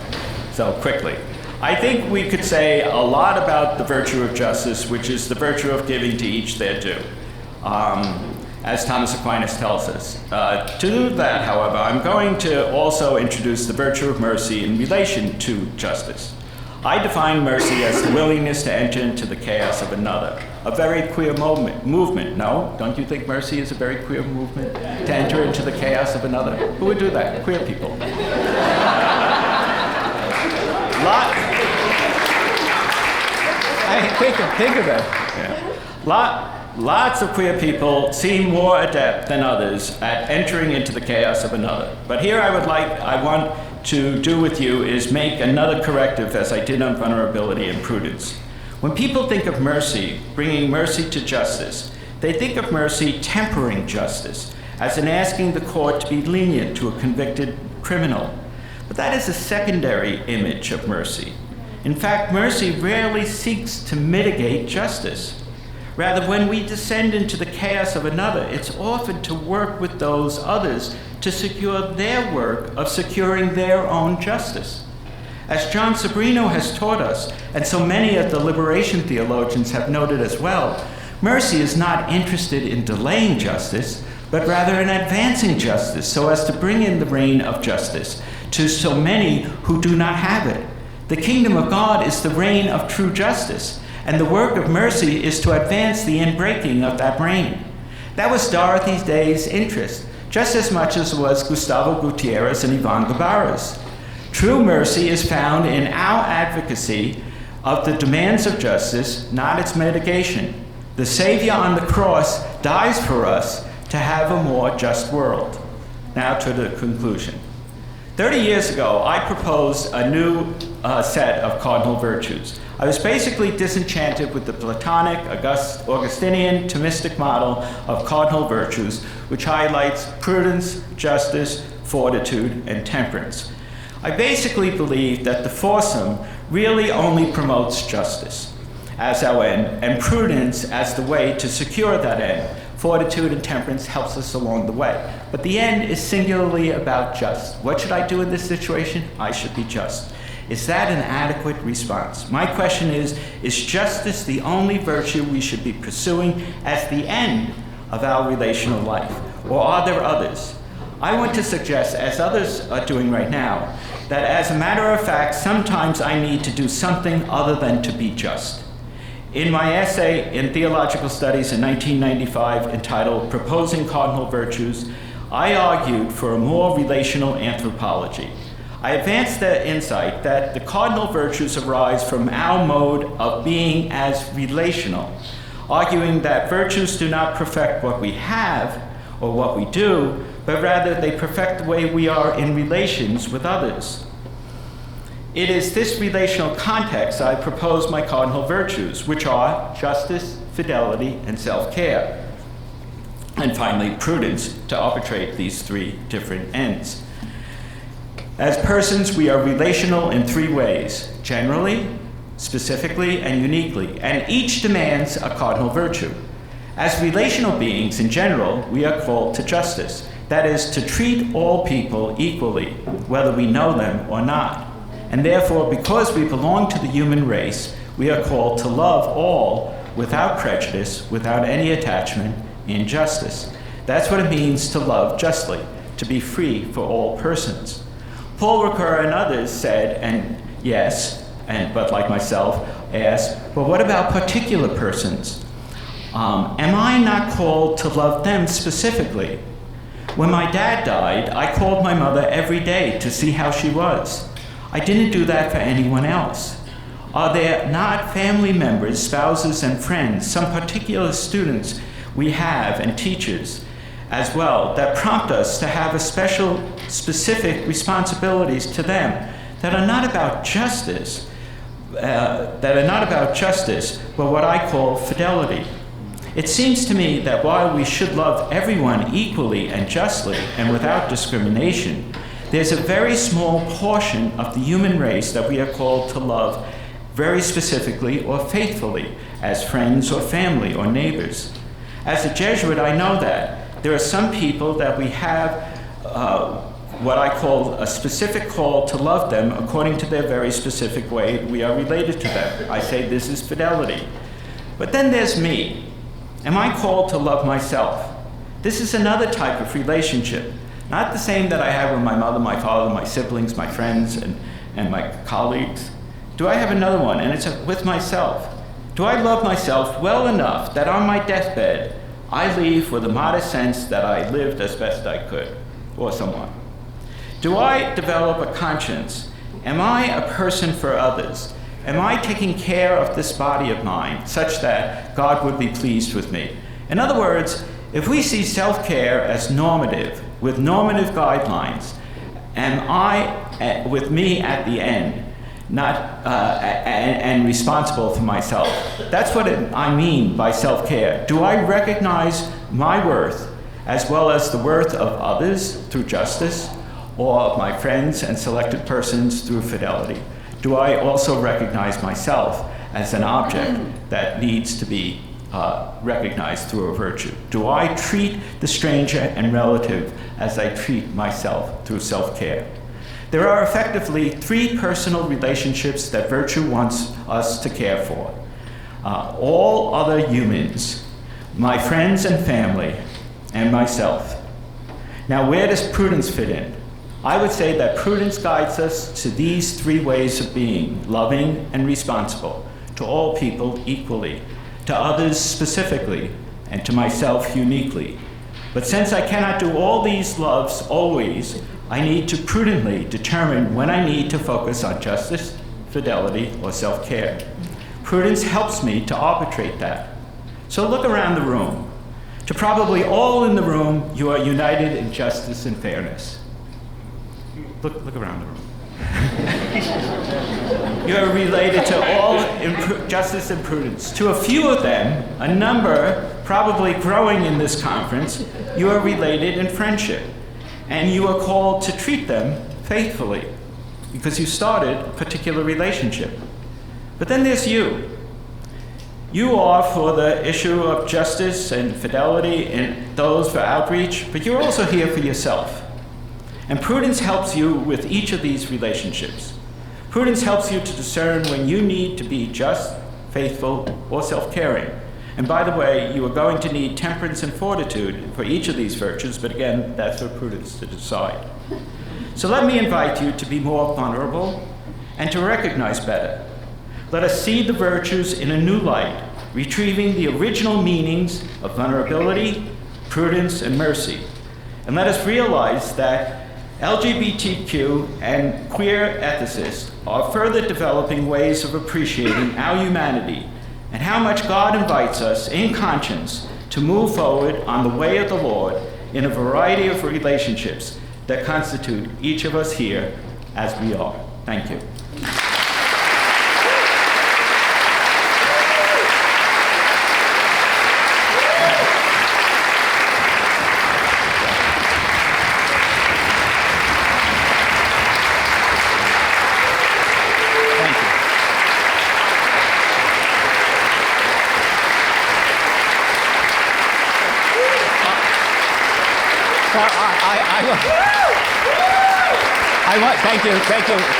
So quickly, I think we could say a lot about the virtue of justice, which is the virtue of giving to each their due, as Thomas Aquinas tells us. To do that, however, I'm going to also introduce the virtue of mercy in relation to justice. I define mercy as the willingness to enter into the chaos of another. A very queer movement. No? Don't you think mercy is a very queer movement? To enter into the chaos of another? Who would do that? Queer people. Think of it. Yeah. Lots of queer people seem more adept than others at entering into the chaos of another. But here I want to do with you is make another corrective, as I did on vulnerability and prudence. When people think of mercy, bringing mercy to justice, they think of mercy tempering justice, as in asking the court to be lenient to a convicted criminal. But that is a secondary image of mercy. In fact, mercy rarely seeks to mitigate justice. Rather, when we descend into the chaos of another, it's often to work with those others to secure their work of securing their own justice. As John Sobrino has taught us, and so many of the liberation theologians have noted as well, mercy is not interested in delaying justice, but rather in advancing justice so as to bring in the reign of justice to so many who do not have it. The kingdom of God is the reign of true justice, and the work of mercy is to advance the inbreaking of that reign. That was Dorothy Day's interest, just as much as was Gustavo Gutierrez and Ivan Guevara's. True mercy is found in our advocacy of the demands of justice, not its mitigation. The Savior on the cross dies for us to have a more just world. Now to the conclusion. 30 years ago, I proposed a new set of cardinal virtues. I was basically disenchanted with the Platonic, Augustinian, Thomistic model of cardinal virtues, which highlights prudence, justice, fortitude, and temperance. I basically believed that the foursome really only promotes justice as our end, and prudence as the way to secure that end. Fortitude and temperance helps us along the way. But the end is singularly about just. What should I do in this situation? I should be just. Is that an adequate response? My question is justice the only virtue we should be pursuing as the end of our relational life? Or are there others? I want to suggest, as others are doing right now, that as a matter of fact, sometimes I need to do something other than to be just. In my essay in Theological Studies in 1995 entitled Proposing Cardinal Virtues, I argued for a more relational anthropology. I advanced the insight that the cardinal virtues arise from our mode of being as relational, arguing that virtues do not perfect what we have or what we do, but rather they perfect the way we are in relations with others. It is this relational context I propose my cardinal virtues, which are justice, fidelity, and self-care. And finally, prudence, to arbitrate these three different ends. As persons, we are relational in three ways: generally, specifically, and uniquely, and each demands a cardinal virtue. As relational beings in general, we are called to justice, that is, to treat all people equally, whether we know them or not. And therefore, because we belong to the human race, we are called to love all without prejudice, without any attachment, in justice. That's what it means to love justly, to be free for all persons. Paul Ricoeur and others said, and yes, but like myself, asked, but what about particular persons? Am I not called to love them specifically? When my dad died, I called my mother every day to see how she was. I didn't do that for anyone else. Are there not family members, spouses, and friends, some particular students we have and teachers as well, that prompt us to have a specific responsibilities to them that are not about justice, but what I call fidelity? It seems to me that while we should love everyone equally and justly and without discrimination, there's a very small portion of the human race that we are called to love very specifically or faithfully as friends or family or neighbors. As a Jesuit, I know that. There are some people that we have what I call a specific call to love them according to their very specific way we are related to them. I say this is fidelity. But then there's me. Am I called to love myself? This is another type of relationship. Not the same that I have with my mother, my father, my siblings, my friends, and my colleagues. Do I have another one? And it's with myself. Do I love myself well enough that on my deathbed, I leave with a modest sense that I lived as best I could, or someone? Do I develop a conscience? Am I a person for others? Am I taking care of this body of mine such that God would be pleased with me? In other words, if we see self-care as normative, with normative guidelines, am I, with me at the end, and responsible for myself? That's what I mean by self-care. Do I recognize my worth as well as the worth of others through justice, or of my friends and selected persons through fidelity? Do I also recognize myself as an object that needs to be recognized through a virtue? Do I treat the stranger and relative as I treat myself through self-care? There are effectively 3 personal relationships that virtue wants us to care for. All other humans, my friends and family, and myself. Now, where does prudence fit in? I would say that prudence guides us to these 3 ways of being: loving and responsible, to all people equally, to others specifically, and to myself uniquely. But since I cannot do all these loves always, I need to prudently determine when I need to focus on justice, fidelity, or self-care. Prudence helps me to arbitrate that. So look around the room. To probably all in the room, you are united in justice and fairness. Look around the room. You are related to all in justice and prudence. To a few of them, a number probably growing in this conference, you are related in friendship. And you are called to treat them faithfully because you started a particular relationship. But then there's you. You are for the issue of justice and fidelity and those for outreach, but you're also here for yourself. And prudence helps you with each of these relationships. Prudence helps you to discern when you need to be just, faithful, or self-caring. And by the way, you are going to need temperance and fortitude for each of these virtues, but again, that's for prudence to decide. So let me invite you to be more vulnerable and to recognize better. Let us see the virtues in a new light, retrieving the original meanings of vulnerability, prudence, and mercy. And let us realize that LGBTQ and queer ethicists are further developing ways of appreciating our humanity and how much God invites us in conscience to move forward on the way of the Lord in a variety of relationships that constitute each of us here as we are. Thank you.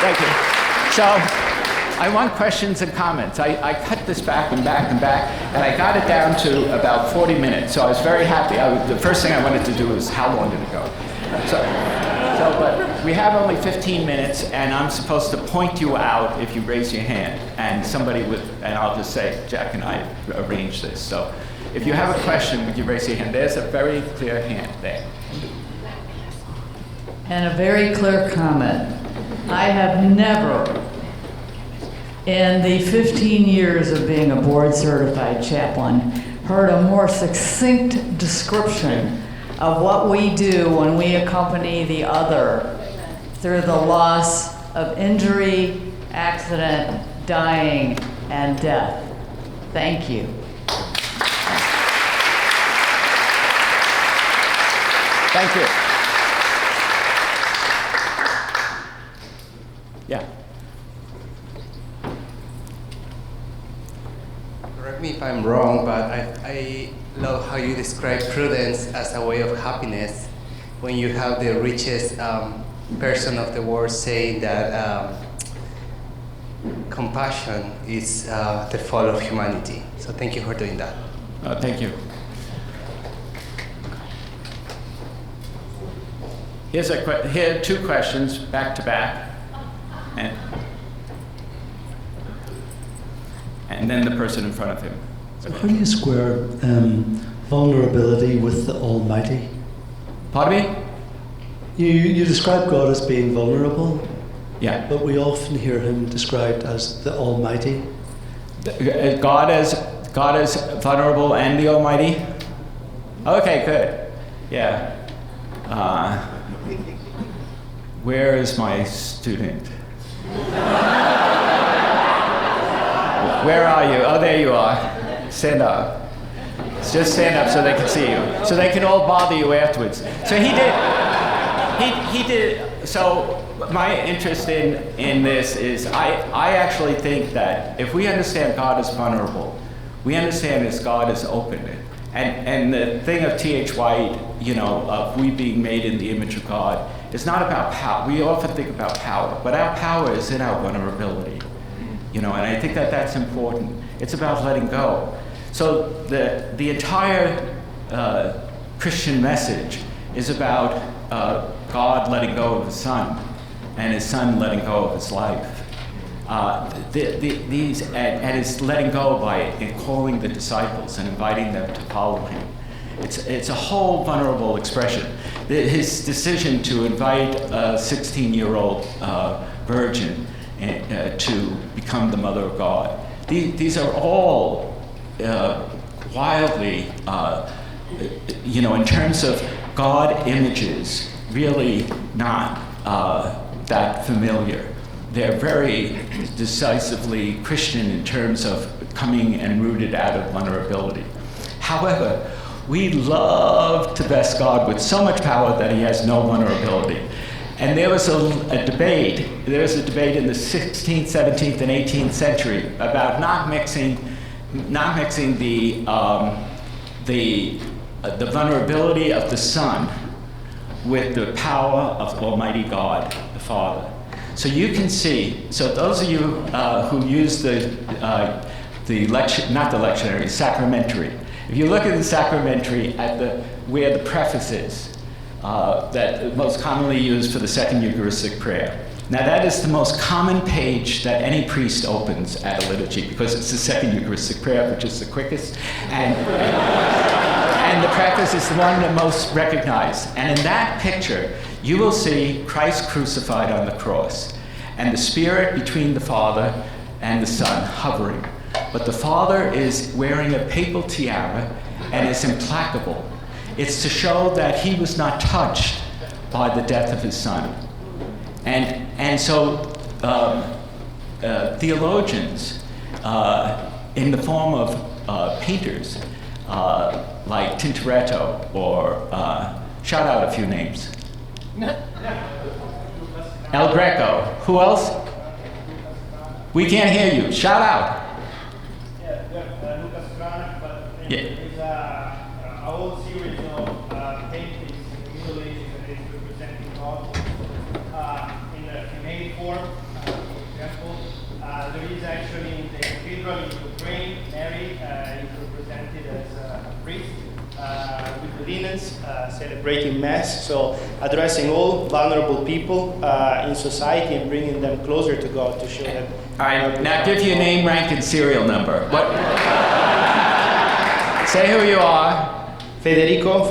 Thank you. So I want questions and comments. I cut this back and back and back, and I got it down to about 40 minutes. So I was very happy. The first thing I wanted to do was how long did it go? But we have only 15 minutes, and I'm supposed to point you out if you raise your hand. And I'll just say, Jack and I arranged this. So if you have a question, would you raise your hand? There's a very clear hand there. And a very clear comment. I have never, in the 15 years of being a board-certified chaplain, heard a more succinct description of what we do when we accompany the other through the loss of injury, accident, dying, and death. Thank you. Thank you. Yeah. Correct me if I'm wrong, but I love how you describe prudence as a way of happiness when you have the richest person of the world saying that compassion is the fall of humanity. So thank you for doing that. Thank you. Here are two questions back to back. And then the person in front of him. So how do you square vulnerability with the Almighty? Pardon me? You describe God as being vulnerable, Yeah. but we often hear him described as the Almighty. God is vulnerable and the Almighty? Okay, good. Yeah. Where is my student? Where are you? Oh, there you are. Stand up. Just stand up so they can see you. So they can all bother you afterwards. So he did. So my interest in this is I actually think that if we understand God is vulnerable, we understand that God is open. And the thing of T.H. White, of we being made in the image of God, is not about power. We often think about power, but our power is in our vulnerability. And I think that that's important. It's about letting go. So the entire Christian message is about God letting go of his Son, and his Son letting go of his life. And it's letting go by calling the disciples and inviting them to follow him. It's a whole vulnerable expression. His decision to invite a 16-year-old virgin to become the mother of God. These are all wildly, in terms of God images, really not that familiar. They're very decisively Christian in terms of coming and rooted out of vulnerability. However, we love to vest God with so much power that he has no vulnerability. And there was a debate in the 16th, 17th, and 18th century about not mixing the vulnerability of the Son with the power of Almighty God, the Father. So you can see, so those of you who use the sacramentary, if you look at the sacramentary where the preface is, that most commonly used for the second Eucharistic prayer. Now that is the most common page that any priest opens at a liturgy because it's the second Eucharistic prayer, which is the quickest, and the preface is the one that most recognized. And in that picture, you will see Christ crucified on the cross, and the Spirit between the Father and the Son hovering. But the Father is wearing a papal tiara and is implacable. It's to show that he was not touched by the death of his Son. And so theologians, in the form of painters, like Tintoretto, or shout out a few names. El Greco. Who else? We can't hear you. Shout out. Yeah. It's a whole series of paintings in the Middle Ages that is representing God in a humane form. For example, there is actually in the cathedral in Ukraine, Mary is represented as a priest with the linens celebrating Mass. So addressing all vulnerable people in society and bringing them closer to God to show that. All right, now give your name, rank, and serial number. What? Say who you are. Federico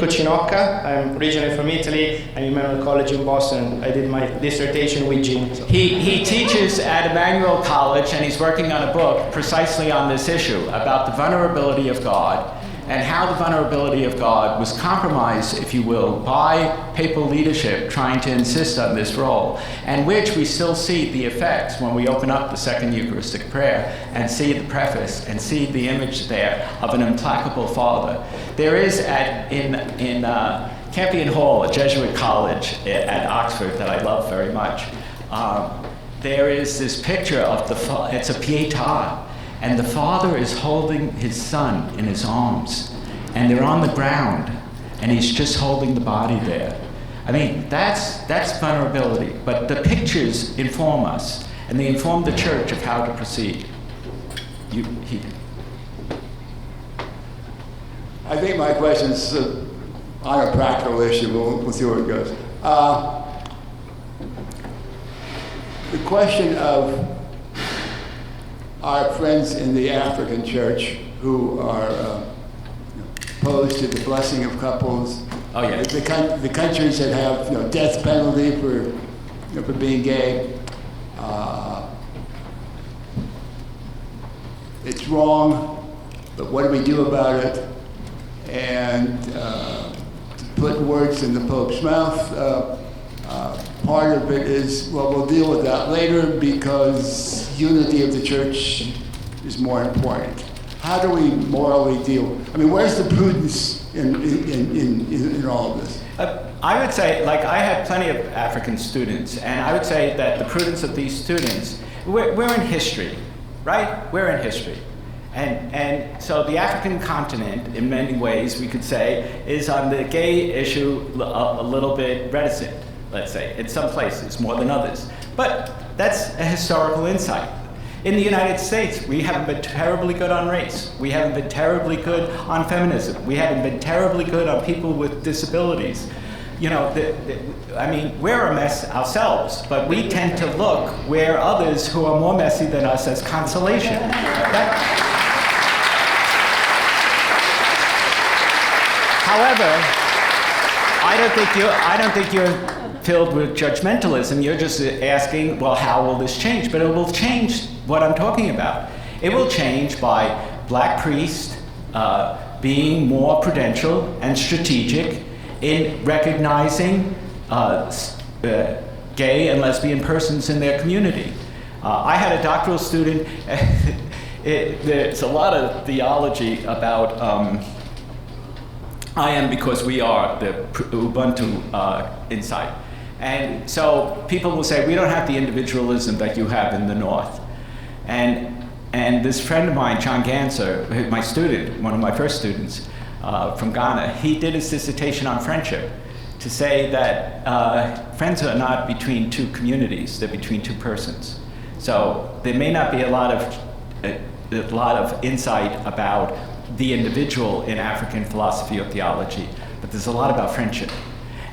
Cinocca. I'm originally from Italy. I'm Emmanuel College in Boston. I did my dissertation with Jim. So. He teaches at Emmanuel College, and he's working on a book precisely on this issue about the vulnerability of God and how the vulnerability of God was compromised, if you will, by papal leadership trying to insist on this role, and which we still see the effects when we open up the second Eucharistic prayer and see the preface and see the image there of an implacable Father. There is in Campion Hall, a Jesuit college at Oxford that I love very much, there is this picture of it's a Pietà, and the Father is holding his Son in his arms, and they're on the ground, and he's just holding the body there. I mean, that's vulnerability, but the pictures inform us, and they inform the Church of how to proceed. I think my question's on a practical issue. We'll see where it goes. The question of our friends in the African church who are opposed to the blessing of couples. Oh yeah. The countries that have death penalty for being gay. It's wrong, but what do we do about it? And to put words in the Pope's mouth, part of it is, well, we'll deal with that later because unity of the church is more important. How do we morally deal? I mean, where's the prudence in all of this? I would say, like, I had plenty of African students, and I would say that the prudence of these students, we're in history, right? We're in history. And so the African continent, in many ways, we could say, is on the gay issue a little bit reticent, let's say, in some places, more than others. But that's a historical insight. In the United States, we haven't been terribly good on race. We haven't been terribly good on feminism. We haven't been terribly good on people with disabilities. I mean, we're a mess ourselves, but we tend to look where others who are more messy than us as consolation. However, I don't think you're filled with judgmentalism. You're just asking, well, how will this change? But it will change what I'm talking about. It will change by black priests being more prudential and strategic in recognizing gay and lesbian persons in their community. I had a doctoral student. There's a lot of theology about I am because we are, the Ubuntu insight. And so people will say, we don't have the individualism that you have in the North. And this friend of mine, John Ganser, my student, one of my first students from Ghana, he did his dissertation on friendship to say that friends are not between two communities, they're between two persons. So there may not be a lot of insight about the individual in African philosophy or theology, but there's a lot about friendship.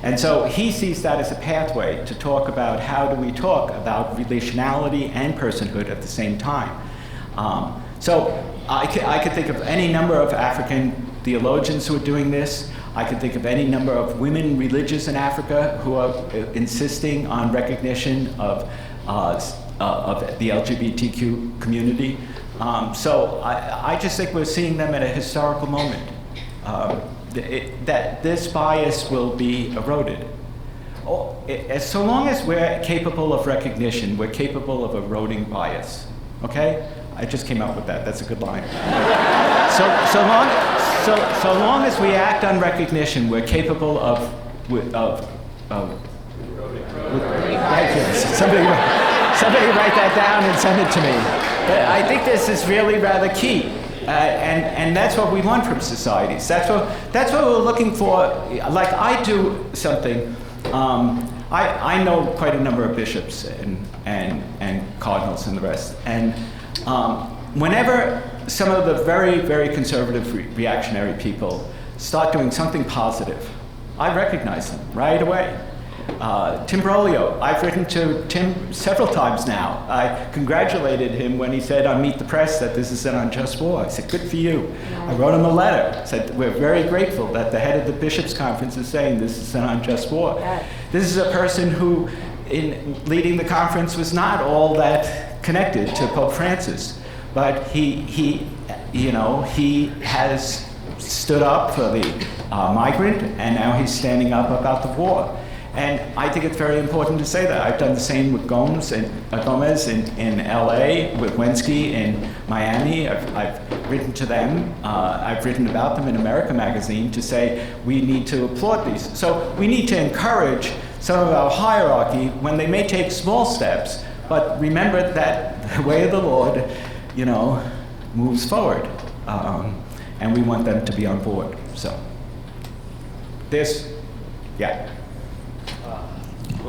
And so he sees that as a pathway to talk about how do we talk about relationality and personhood at the same time. So I could think of any number of African theologians who are doing this. I could think of any number of women religious in Africa who are insisting on recognition of the LGBTQ community. So I just think we're seeing them at a historical moment. That this bias will be eroded. So long as we're capable of recognition, we're capable of eroding bias. Okay? I just came up with that. That's a good line. So long as we act on recognition, we're capable of thank you. Somebody write that down and send it to me. But I think this is really rather key. And that's what we want from societies. That's what we're looking for. Like I do something. I know quite a number of bishops and cardinals and the rest. And whenever some of the very, very conservative reactionary people start doing something positive I recognize him right away. Tim Brolio, I've written to Tim several times now. I congratulated him when he said on Meet the Press that this is an unjust war. I said, good for you. I wrote him a letter, said we're very grateful that the head of the Bishops' Conference is saying this is an unjust war. This is a person who, in leading the conference, was not all that connected to Pope Francis, but he has stood up for the migrant, and now he's standing up about the war. And I think it's very important to say that. I've done the same with Gomez in LA, with Wensky in Miami. I've written to them. I've written about them in America Magazine to say we need to applaud these. So we need to encourage some of our hierarchy when they may take small steps, but remember that the way of the Lord, moves forward. And we want them to be on board. So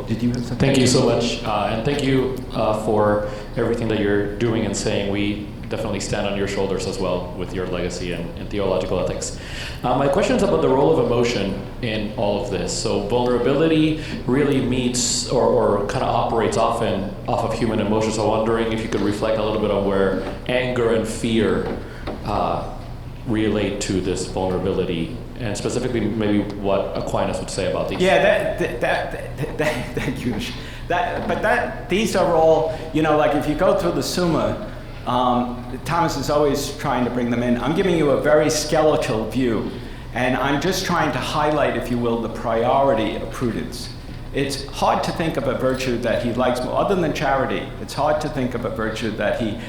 Did you have something? Thank you so much, and thank you for everything that you're doing and saying. We definitely stand on your shoulders as well with your legacy and theological ethics. My question is about the role of emotion in all of this. So vulnerability really meets or kind of operates often off of human emotions. So I'm wondering if you could reflect a little bit on where anger and fear relate to this vulnerability, and specifically maybe what Aquinas would say about these. Yeah, thank you. These are all, like if you go through the Summa, Thomas is always trying to bring them in. I'm giving you a very skeletal view, and I'm just trying to highlight, if you will, the priority of prudence. It's hard to think of a virtue that he likes more, other than charity. It's hard to think of a virtue that he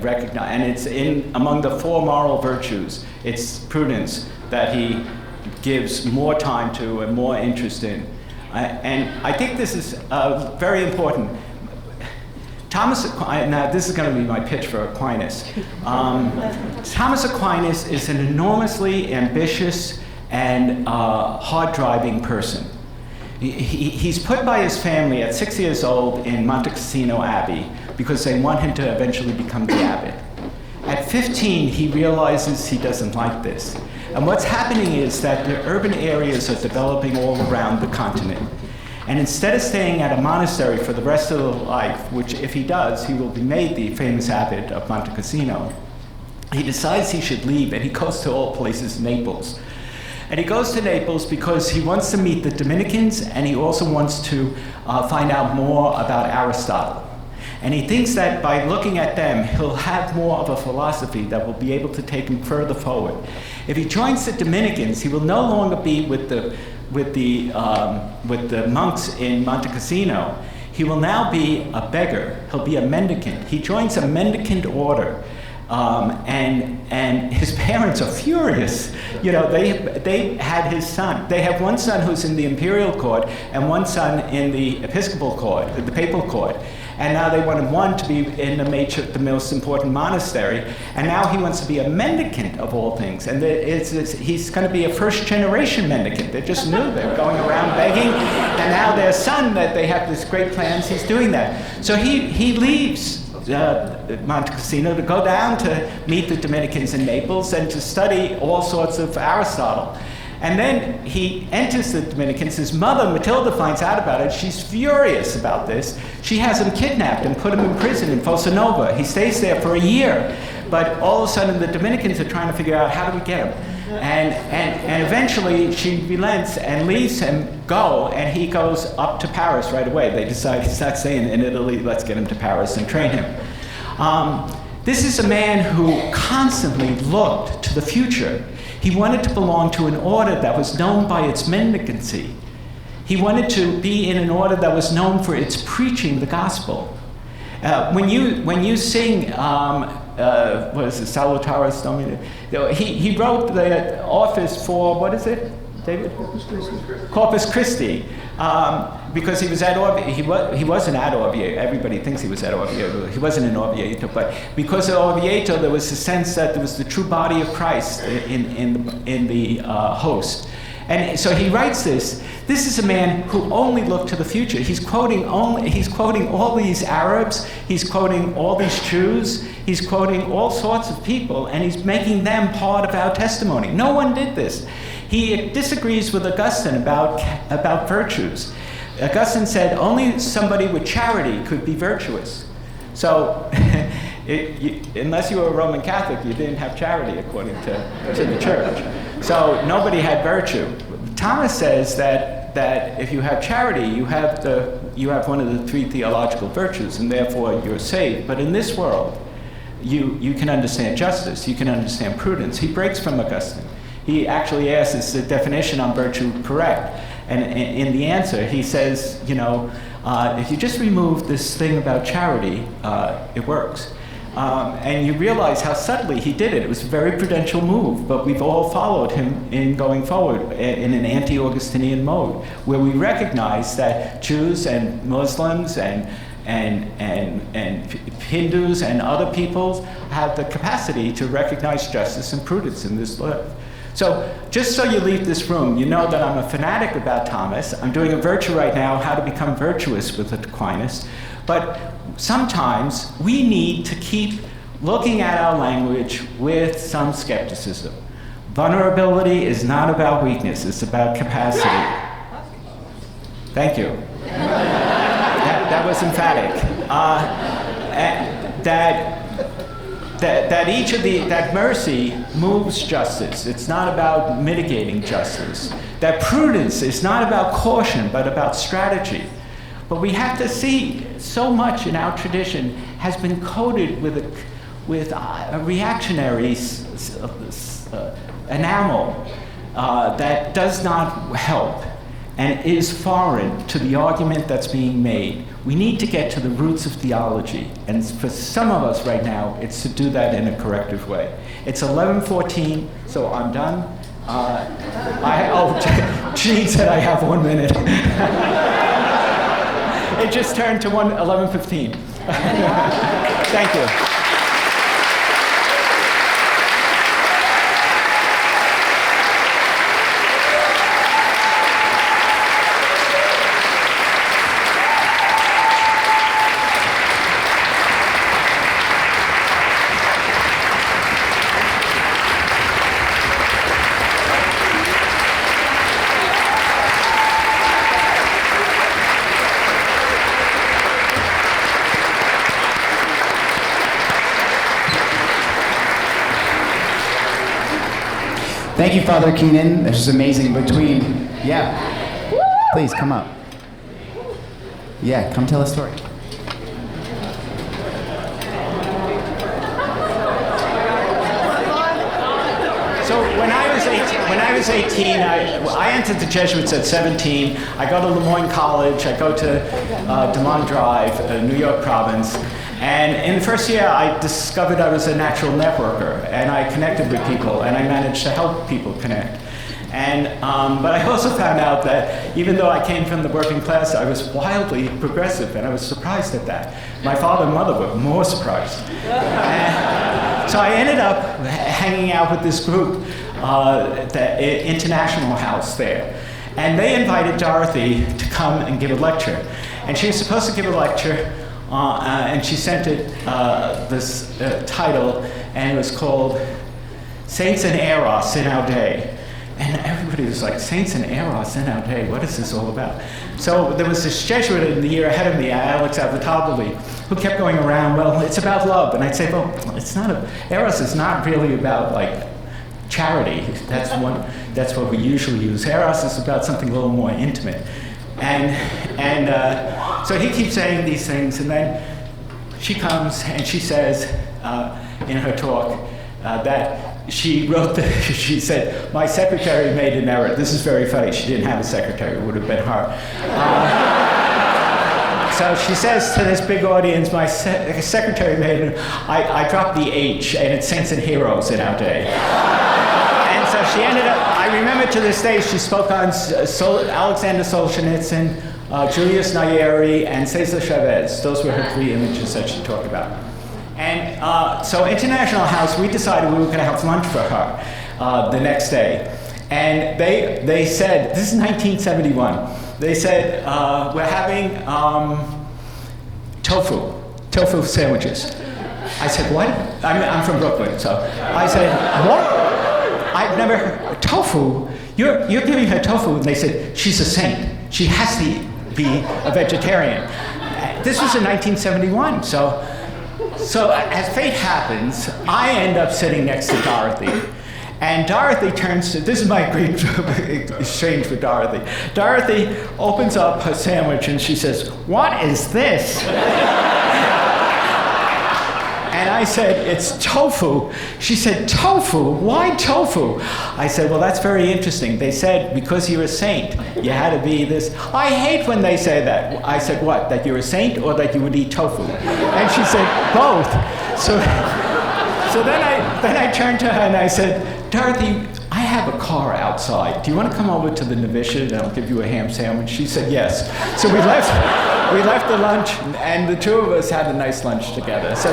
recognizes, and it's among the four moral virtues. It's prudence that he gives more time to and more interest in. And I think this is very important. Now this is going to be my pitch for Aquinas. Thomas Aquinas is an enormously ambitious and hard-driving person. He's put by his family at 6 years old in Monte Cassino Abbey because they want him to eventually become the abbot. At 15, he realizes he doesn't like this. And what's happening is that the urban areas are developing all around the continent. And instead of staying at a monastery for the rest of his life, which if he does, he will be made the famous abbot of Monte Cassino, he decides he should leave, and he goes to all places, Naples. And he goes to Naples because he wants to meet the Dominicans, and he also wants to find out more about Aristotle. And he thinks that by looking at them, he'll have more of a philosophy that will be able to take him further forward. If he joins the Dominicans, he will no longer be with the monks in Monte Cassino. He will now be a beggar. He'll be a mendicant. He joins a mendicant order. And his parents are furious. They had his son. They have one son who's in the imperial court and one son in the episcopal court, the papal court. And now they wanted one to be in the most important monastery. And now he wants to be a mendicant of all things. And he's going to be a first-generation mendicant. They're just new. They're going around begging. And now their son, that they have this great plans, he's doing that. So he leaves Monte Cassino to go down to meet the Dominicans in Naples and to study all sorts of Aristotle. And then he enters the Dominicans. His mother, Matilda, finds out about it. She's furious about this. She has him kidnapped and put him in prison in Fossa Nova. He stays there for a year. But all of a sudden, the Dominicans are trying to figure out, how do we get him? And eventually, she relents and leaves him go, and he goes up to Paris right away. They decide he's not staying in Italy. Let's get him to Paris and train him. This is a man who constantly looked to the future. He wanted to belong to an order that was known by its mendicancy. He wanted to be in an order that was known for its preaching the gospel. When you sing, what is it, Salutaris Domine? He wrote the office for, what is it, David? Corpus Christi. Because he was at Orvieto. He wasn't at Orvieto. Everybody thinks he was at Orvieto. He wasn't in Orvieto, but because of Orvieto, there was a sense that there was the true body of Christ in the host. And so he writes this. This is a man who only looked to the future. He's quoting all these Arabs. He's quoting all these Jews. He's quoting all sorts of people, and he's making them part of our testimony. No one did this. He disagrees with Augustine about virtues. Augustine said only somebody with charity could be virtuous. So unless you were a Roman Catholic, you didn't have charity according to the church. So nobody had virtue. Thomas says that if you have charity, you have one of the three theological virtues, and therefore you're saved. But in this world, you can understand justice, you can understand prudence. He breaks from Augustine. He actually asks, is the definition on virtue correct? And in the answer, he says, if you just remove this thing about charity, it works. And you realize how subtly he did it. It was a very prudential move, but we've all followed him in going forward in an anti-Augustinian mode, where we recognize that Jews and Muslims and Hindus and other peoples have the capacity to recognize justice and prudence in this life. So just so you leave this room, you know that I'm a fanatic about Thomas. I'm doing a virtue right now, how to become virtuous with Aquinas. But sometimes we need to keep looking at our language with some skepticism. Vulnerability is not about weakness, it's about capacity. Thank you. That was emphatic. That mercy moves justice. It's not about mitigating justice. That prudence is not about caution, but about strategy. But we have to see so much in our tradition has been coated with a reactionary enamel that does not help and is foreign to the argument that's being made. We need to get to the roots of theology, and for some of us right now, it's to do that in a corrective way. It's 11:14, so I'm done. Gene said I have 1 minute. It just turned to 11:15. Thank you. Thank you, Father Keenan. This is amazing. Yeah. Please come up. Yeah, come tell a story. So when I was 18, I entered the Jesuits at 17. I go to Le Moyne College. I go to Demont Drive, New York Province. And in the first year, I discovered I was a natural networker, and I connected with people, and I managed to help people connect. And but I also found out that even though I came from the working class, I was wildly progressive, and I was surprised at that. My father and mother were more surprised. And so I ended up hanging out with this group, the International House there. And they invited Dorothy to come and give a lecture. And she was supposed to give a lecture, and she sent it this title, and it was called Saints and Eros in Our Day. And everybody was like, Saints and Eros in Our Day, what is this all about? So there was this Jesuit in the year ahead of me, Alex Avatabali, who kept going around, well, it's about love. And I'd say, well, it's not Eros is not really about like charity. That's what we usually use. Eros is about something a little more intimate. And so he keeps saying these things, and then she comes and she says in her talk that she said, my secretary made an error. This is very funny. She didn't have a secretary. It would have been her. So she says to this big audience, my secretary made an error. I dropped the H, and it's Saints and Heroes in Our Day. And so she ended up, I remember to this day, she spoke on Alexander Solzhenitsyn, Julius Nyeri, and Cesar Chavez. Those were her three images that she talked about. And so International House, we decided we were going to have lunch for her the next day. And they said, this is 1971, they said, we're having tofu sandwiches. I said, what? I'm from Brooklyn, so I said, what? I've never heard, tofu? You're giving her tofu? And they said, she's a saint. She has to be a vegetarian. This was in 1971, so as fate happens, I end up sitting next to Dorothy. And Dorothy turns to, this is my great exchange with Dorothy. Dorothy opens up her sandwich and she says, "What is this?" And I said, "It's tofu." She said, "Tofu? Why tofu?" I said, "Well, that's very interesting. They said because you're a saint, you had to be this." I hate when they say that. I said, "What, that you're a saint or that you would eat tofu?" And she said, "Both." So then I turned to her and I said, "Dorothy, I have a car outside. Do you want to come over to the novitiate and I'll give you a ham sandwich?" She said yes. So we left the lunch and the two of us had a nice lunch together. So